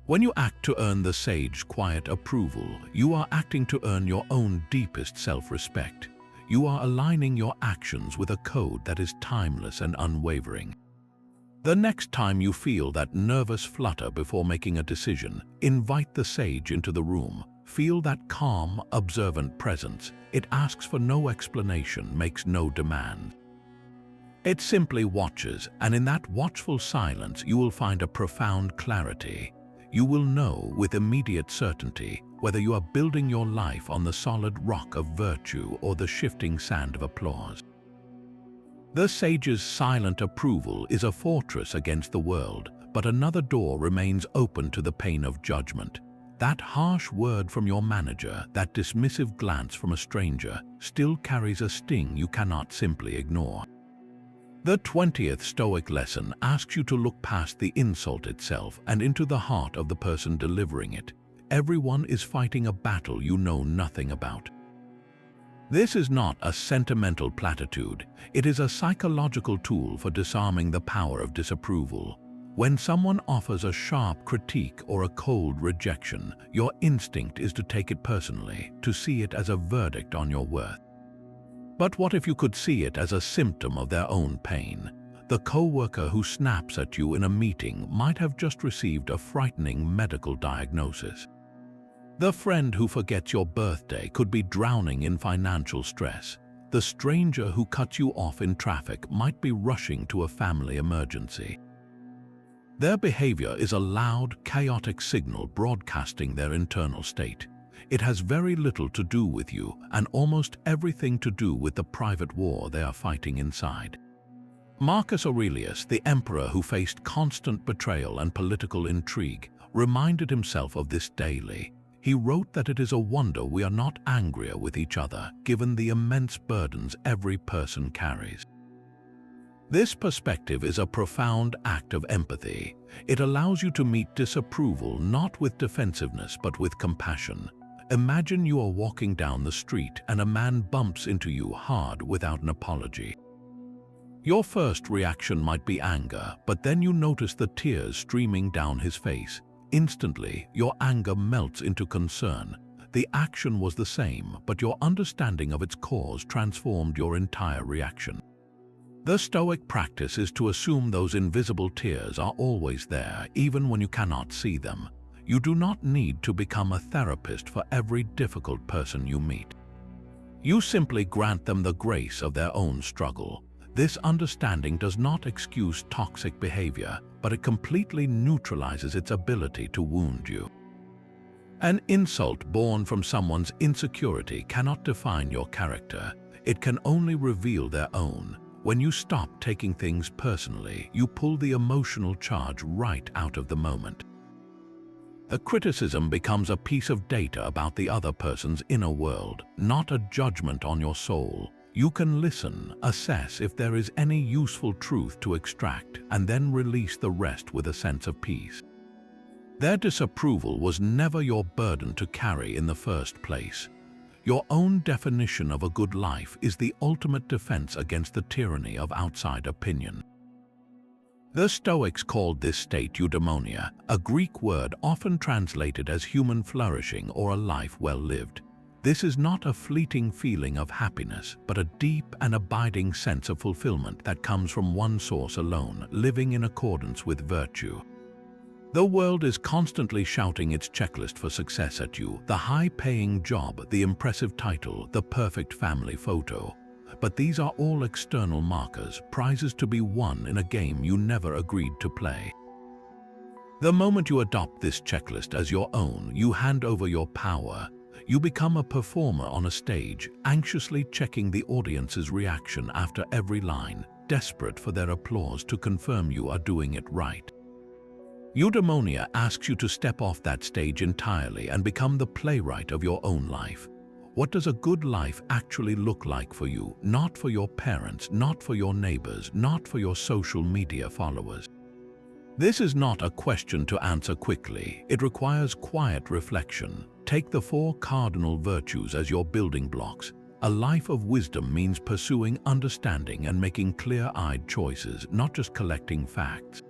When you act to earn the sage's quiet approval, you are acting to earn your own deepest self-respect. You are aligning your actions with a code that is timeless and unwavering. The next time you feel that nervous flutter before making a decision, invite the sage into the room. Feel that calm, observant presence. It asks for no explanation, makes no demand. It simply watches, and in that watchful silence you will find a profound clarity. You will know with immediate certainty whether you are building your life on the solid rock of virtue or the shifting sand of applause. The sage's silent approval is a fortress against the world, but another door remains open to the pain of judgment. That harsh word from your manager, that dismissive glance from a stranger, still carries a sting you cannot simply ignore. The 20th Stoic lesson asks you to look past the insult itself and into the heart of the person delivering it. Everyone is fighting a battle you know nothing about. This is not a sentimental platitude. It is a psychological tool for disarming the power of disapproval. When someone offers a sharp critique or a cold rejection, your instinct is to take it personally, to see it as a verdict on your worth. But what if you could see it as a symptom of their own pain? The coworker who snaps at you in a meeting might have just received a frightening medical diagnosis. The friend who forgets your birthday could be drowning in financial stress. The stranger who cuts you off in traffic might be rushing to a family emergency. Their behavior is a loud, chaotic signal broadcasting their internal state. It has very little to do with you and almost everything to do with the private war they are fighting inside. Marcus Aurelius, the emperor who faced constant betrayal and political intrigue, reminded himself of this daily. He wrote that it is a wonder we are not angrier with each other, given the immense burdens every person carries. This perspective is a profound act of empathy. It allows you to meet disapproval not with defensiveness but with compassion. Imagine you are walking down the street and a man bumps into you hard without an apology. Your first reaction might be anger, but then you notice the tears streaming down his face. Instantly, your anger melts into concern. The action was the same, but your understanding of its cause transformed your entire reaction. The Stoic practice is to assume those invisible tears are always there, even when you cannot see them. You do not need to become a therapist for every difficult person you meet. You simply grant them the grace of their own struggle. This understanding does not excuse toxic behavior, but it completely neutralizes its ability to wound you. An insult born from someone's insecurity cannot define your character. It can only reveal their own. When you stop taking things personally, you pull the emotional charge right out of the moment. The criticism becomes a piece of data about the other person's inner world, not a judgment on your soul. You can listen, assess if there is any useful truth to extract, and then release the rest with a sense of peace. Their disapproval was never your burden to carry in the first place. Your own definition of a good life is the ultimate defense against the tyranny of outside opinion. The Stoics called this state eudaimonia, a Greek word often translated as human flourishing or a life well lived. This is not a fleeting feeling of happiness, but a deep and abiding sense of fulfillment that comes from one source alone, living in accordance with virtue. The world is constantly shouting its checklist for success at you: the high-paying job, the impressive title, the perfect family photo. But these are all external markers, prizes to be won in a game you never agreed to play. The moment you adopt this checklist as your own, you hand over your power. You become a performer on a stage, anxiously checking the audience's reaction after every line, desperate for their applause to confirm you are doing it right. Eudaimonia asks you to step off that stage entirely and become the playwright of your own life. What does a good life actually look like for you? Not for your parents, not for your neighbors, not for your social media followers. This is not a question to answer quickly. It requires quiet reflection. Take the 4 cardinal virtues as your building blocks. A life of wisdom means pursuing understanding and making clear-eyed choices, not just collecting facts.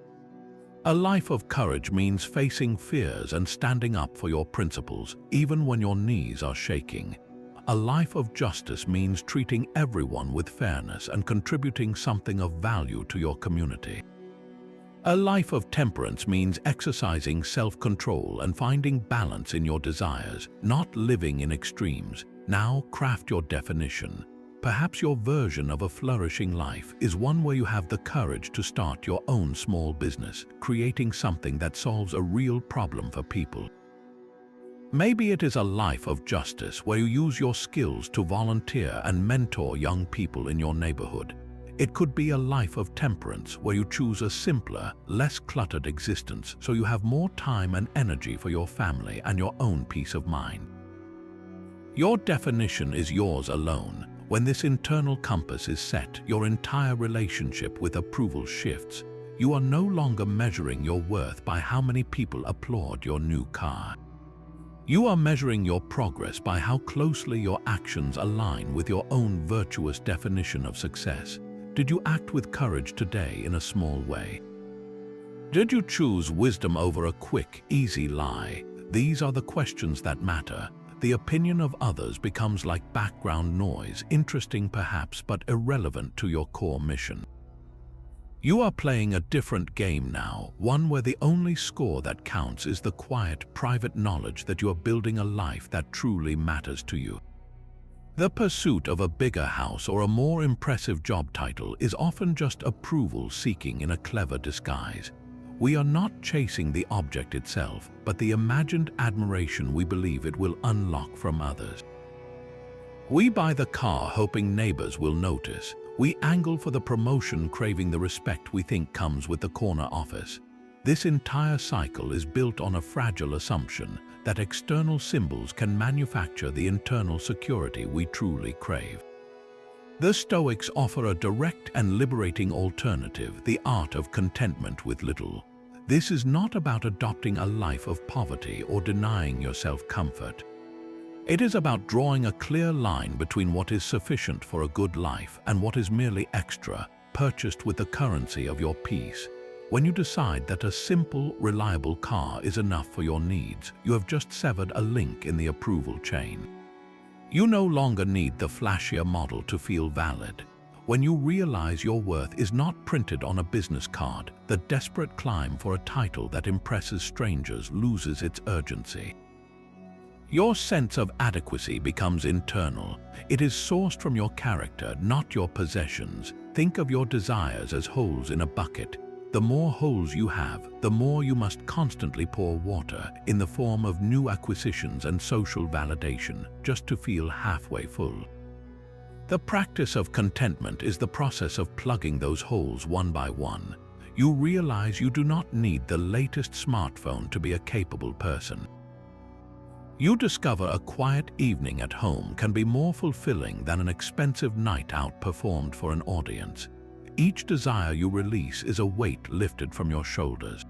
A life of courage means facing fears and standing up for your principles, even when your knees are shaking. A life of justice means treating everyone with fairness and contributing something of value to your community. A life of temperance means exercising self-control and finding balance in your desires, not living in extremes. Now craft your definition. Perhaps your version of a flourishing life is one where you have the courage to start your own small business, creating something that solves a real problem for people. Maybe it is a life of justice where you use your skills to volunteer and mentor young people in your neighborhood. It could be a life of temperance where you choose a simpler, less cluttered existence so you have more time and energy for your family and your own peace of mind. Your definition is yours alone. When this internal compass is set, your entire relationship with approval shifts. You are no longer measuring your worth by how many people applaud your new car. You are measuring your progress by how closely your actions align with your own virtuous definition of success. Did you act with courage today in a small way? Did you choose wisdom over a quick, easy lie? These are the questions that matter. The opinion of others becomes like background noise, interesting perhaps, but irrelevant to your core mission. You are playing a different game now, one where the only score that counts is the quiet, private knowledge that you are building a life that truly matters to you. The pursuit of a bigger house or a more impressive job title is often just approval seeking in a clever disguise. We are not chasing the object itself, but the imagined admiration we believe it will unlock from others. We buy the car hoping neighbors will notice. We angle for the promotion, craving the respect we think comes with the corner office. This entire cycle is built on a fragile assumption that external symbols can manufacture the internal security we truly crave. The Stoics offer a direct and liberating alternative, the art of contentment with little. This is not about adopting a life of poverty or denying yourself comfort. It is about drawing a clear line between what is sufficient for a good life and what is merely extra, purchased with the currency of your peace. When you decide that a simple, reliable car is enough for your needs, you have just severed a link in the approval chain. You no longer need the flashier model to feel valid. When you realize your worth is not printed on a business card, the desperate climb for a title that impresses strangers loses its urgency. Your sense of adequacy becomes internal. It is sourced from your character, not your possessions. Think of your desires as holes in a bucket. The more holes you have, the more you must constantly pour water in the form of new acquisitions and social validation just to feel halfway full. The practice of contentment is the process of plugging those holes one by one. You realize you do not need the latest smartphone to be a capable person. You discover a quiet evening at home can be more fulfilling than an expensive night out performed for an audience. Each desire you release is a weight lifted from your shoulders.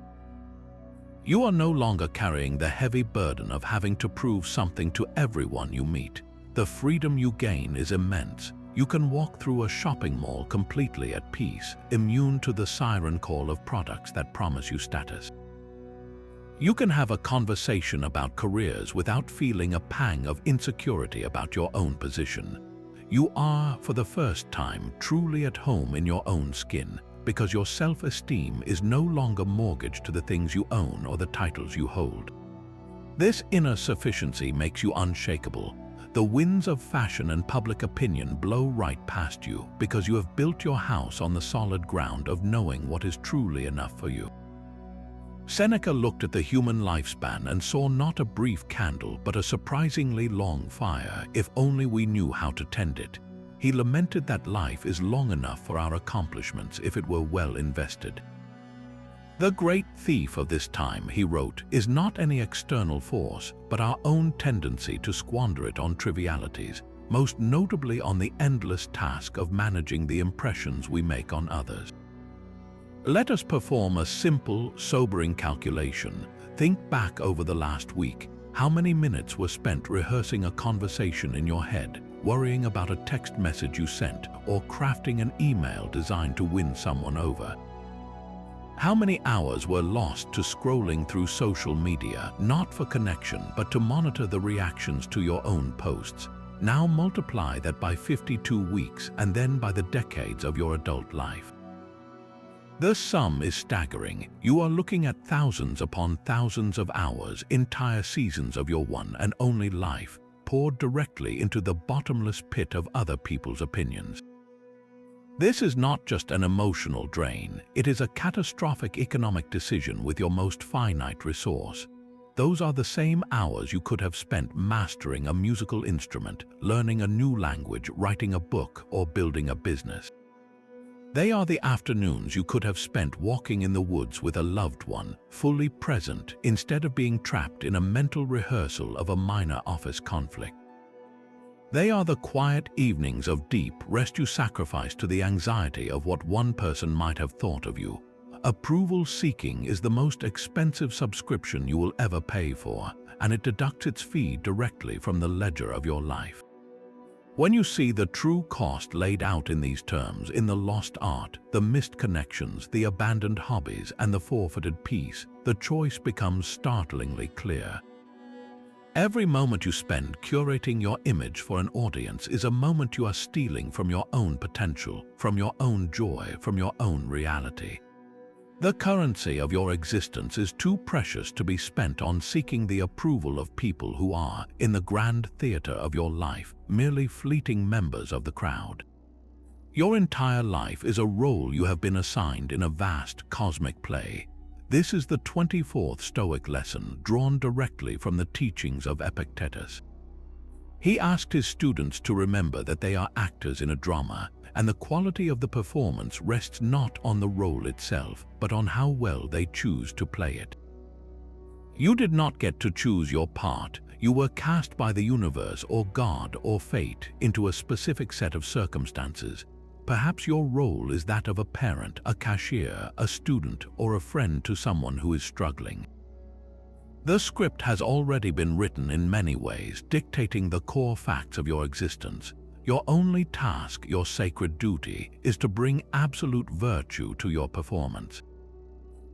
You are no longer carrying the heavy burden of having to prove something to everyone you meet. The freedom you gain is immense. You can walk through a shopping mall completely at peace, immune to the siren call of products that promise you status. You can have a conversation about careers without feeling a pang of insecurity about your own position. You are, for the first time, truly at home in your own skin, because your self-esteem is no longer mortgaged to the things you own or the titles you hold. This inner sufficiency makes you unshakable. The winds of fashion and public opinion blow right past you because you have built your house on the solid ground of knowing what is truly enough for you. Seneca looked at the human lifespan and saw not a brief candle but a surprisingly long fire, if only we knew how to tend it. He lamented that life is long enough for our accomplishments if it were well invested. The great thief of this time, he wrote, is not any external force, but our own tendency to squander it on trivialities, most notably on the endless task of managing the impressions we make on others. Let us perform a simple, sobering calculation. Think back over the last week. How many minutes were spent rehearsing a conversation in your head, worrying about a text message you sent, or crafting an email designed to win someone over? How many hours were lost to scrolling through social media, not for connection, but to monitor the reactions to your own posts? Now multiply that by 52 weeks and then by the decades of your adult life. The sum is staggering. You are looking at thousands upon thousands of hours, entire seasons of your one and only life, poured directly into the bottomless pit of other people's opinions. This is not just an emotional drain, it is a catastrophic economic decision with your most finite resource. Those are the same hours you could have spent mastering a musical instrument, learning a new language, writing a book, or building a business. They are the afternoons you could have spent walking in the woods with a loved one, fully present, instead of being trapped in a mental rehearsal of a minor office conflict. They are the quiet evenings of deep rest you sacrifice to the anxiety of what one person might have thought of you. Approval seeking is the most expensive subscription you will ever pay for, and it deducts its fee directly from the ledger of your life. When you see the true cost laid out in these terms, in the lost art, the missed connections, the abandoned hobbies, and the forfeited peace, the choice becomes startlingly clear. Every moment you spend curating your image for an audience is a moment you are stealing from your own potential, from your own joy, from your own reality. The currency of your existence is too precious to be spent on seeking the approval of people who are, in the grand theater of your life, merely fleeting members of the crowd. Your entire life is a role you have been assigned in a vast cosmic play. This is the 24th Stoic lesson, drawn directly from the teachings of Epictetus. He asked his students to remember that they are actors in a drama, and the quality of the performance rests not on the role itself, but on how well they choose to play it. You did not get to choose your part. You were cast by the universe or God or fate into a specific set of circumstances. Perhaps your role is that of a parent, a cashier, a student, or a friend to someone who is struggling. The script has already been written in many ways, dictating the core facts of your existence. Your only task, your sacred duty, is to bring absolute virtue to your performance.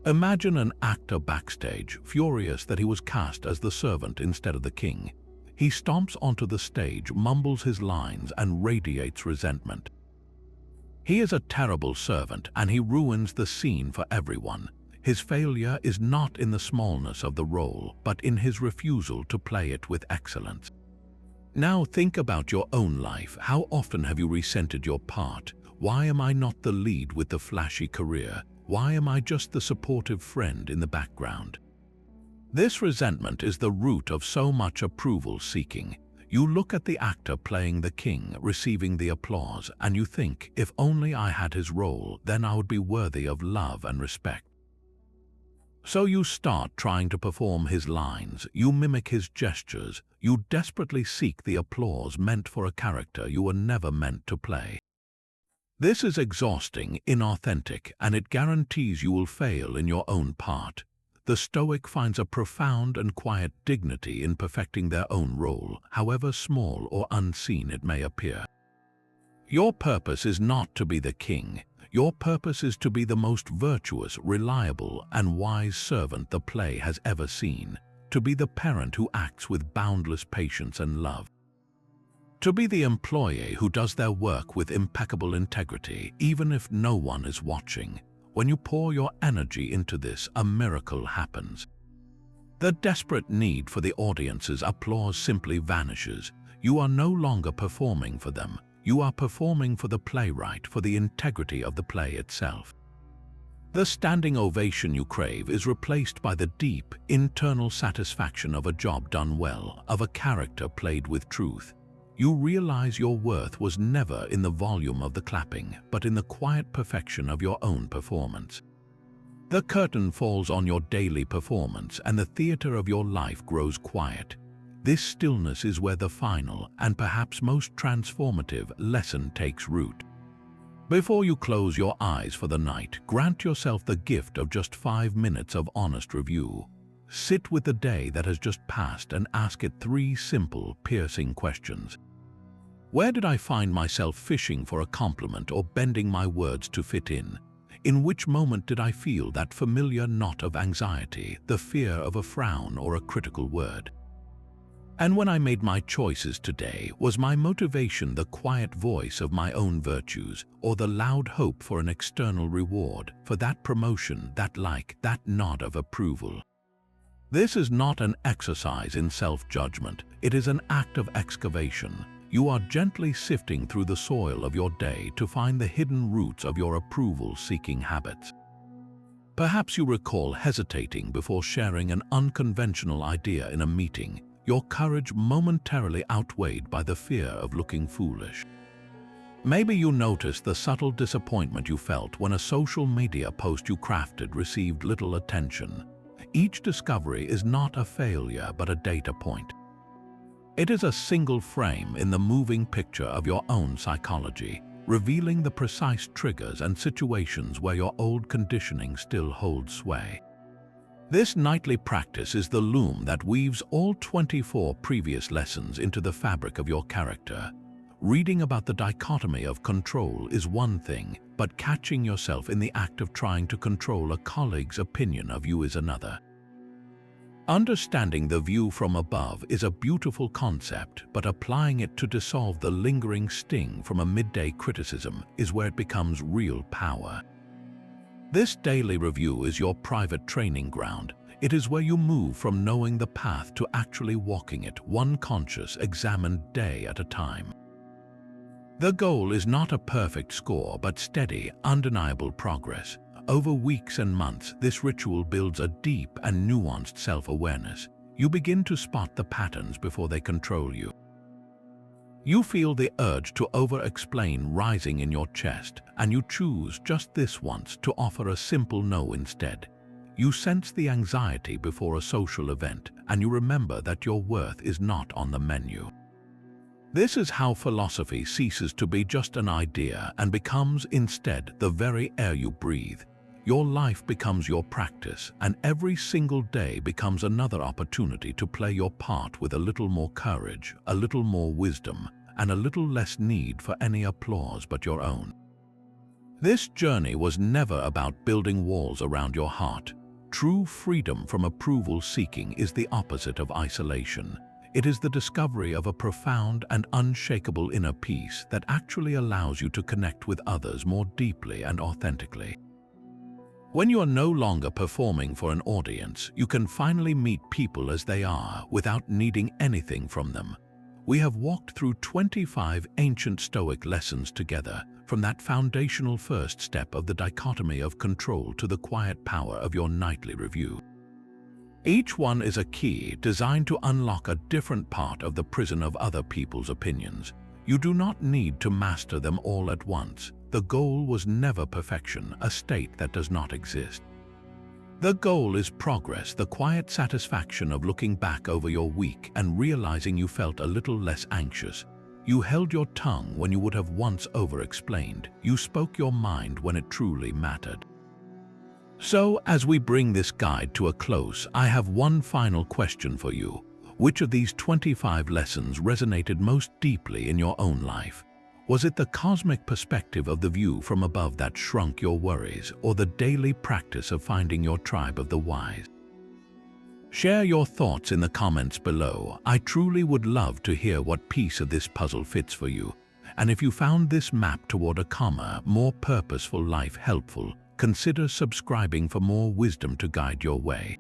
Imagine an actor backstage, furious that he was cast as the servant instead of the king. He stomps onto the stage, mumbles his lines, and radiates resentment. He is a terrible servant, and he ruins the scene for everyone. His failure is not in the smallness of the role, but in his refusal to play it with excellence. Now think about your own life. How often have you resented your part? Why am I not the lead with the flashy career? Why am I just the supportive friend in the background? This resentment is the root of so much approval seeking. You look at the actor playing the king, receiving the applause, and you think, if only I had his role, then I would be worthy of love and respect. So you start trying to perform his lines, you mimic his gestures, you desperately seek the applause meant for a character you were never meant to play. This is exhausting, inauthentic, and it guarantees you will fail in your own part. The Stoic finds a profound and quiet dignity in perfecting their own role, however small or unseen it may appear. Your purpose is not to be the king. Your purpose is to be the most virtuous, reliable, and wise servant the play has ever seen, to be the parent who acts with boundless patience and love, to be the employee who does their work with impeccable integrity, even if no one is watching. When you pour your energy into this, a miracle happens. The desperate need for the audience's applause simply vanishes. You are no longer performing for them. You are performing for the playwright, for the integrity of the play itself. The standing ovation you crave is replaced by the deep, internal satisfaction of a job done well, of a character played with truth. You realize your worth was never in the volume of the clapping, but in the quiet perfection of your own performance. The curtain falls on your daily performance, and the theater of your life grows quiet. This stillness is where the final, and perhaps most transformative, lesson takes root. Before you close your eyes for the night, grant yourself the gift of just 5 minutes of honest review. Sit with the day that has just passed and ask it 3 simple, piercing questions. Where did I find myself fishing for a compliment or bending my words to fit in? In which moment did I feel that familiar knot of anxiety, the fear of a frown or a critical word? And when I made my choices today, was my motivation the quiet voice of my own virtues, or the loud hope for an external reward, for that promotion, that like, that nod of approval? This is not an exercise in self-judgment. It is an act of excavation. You are gently sifting through the soil of your day to find the hidden roots of your approval-seeking habits. Perhaps you recall hesitating before sharing an unconventional idea in a meeting, your courage momentarily outweighed by the fear of looking foolish. Maybe you noticed the subtle disappointment you felt when a social media post you crafted received little attention. Each discovery is not a failure but a data point. It is a single frame in the moving picture of your own psychology, revealing the precise triggers and situations where your old conditioning still holds sway. This nightly practice is the loom that weaves all 24 previous lessons into the fabric of your character. Reading about the dichotomy of control is one thing, but catching yourself in the act of trying to control a colleague's opinion of you is another. Understanding the view from above is a beautiful concept, but applying it to dissolve the lingering sting from a midday criticism is where it becomes real power. This daily review is your private training ground. It is where you move from knowing the path to actually walking it, one conscious, examined day at a time. The goal is not a perfect score, but steady, undeniable progress. Over weeks and months, this ritual builds a deep and nuanced self-awareness. You begin to spot the patterns before they control you. You feel the urge to over-explain rising in your chest, and you choose just this once to offer a simple no instead. You sense the anxiety before a social event, and you remember that your worth is not on the menu. This is how philosophy ceases to be just an idea and becomes instead the very air you breathe. Your life becomes your practice, and every single day becomes another opportunity to play your part with a little more courage, a little more wisdom, and a little less need for any applause but your own. This journey was never about building walls around your heart. True freedom from approval seeking is the opposite of isolation. It is the discovery of a profound and unshakable inner peace that actually allows you to connect with others more deeply and authentically. When you are no longer performing for an audience, you can finally meet people as they are without needing anything from them. We have walked through 25 ancient Stoic lessons together, from that foundational first step of the dichotomy of control to the quiet power of your nightly review. Each one is a key designed to unlock a different part of the prison of other people's opinions. You do not need to master them all at once. The goal was never perfection, a state that does not exist. The goal is progress, the quiet satisfaction of looking back over your week and realizing you felt a little less anxious. You held your tongue when you would have once over-explained. You spoke your mind when it truly mattered. So, as we bring this guide to a close, I have one final question for you. Which of these 25 lessons resonated most deeply in your own life? Was it the cosmic perspective of the view from above that shrunk your worries, or the daily practice of finding your tribe of the wise? Share your thoughts in the comments below. I truly would love to hear what piece of this puzzle fits for you. And if you found this map toward a calmer, more purposeful life helpful, consider subscribing for more wisdom to guide your way.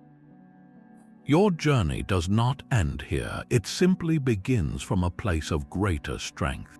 Your journey does not end here. It simply begins from a place of greater strength.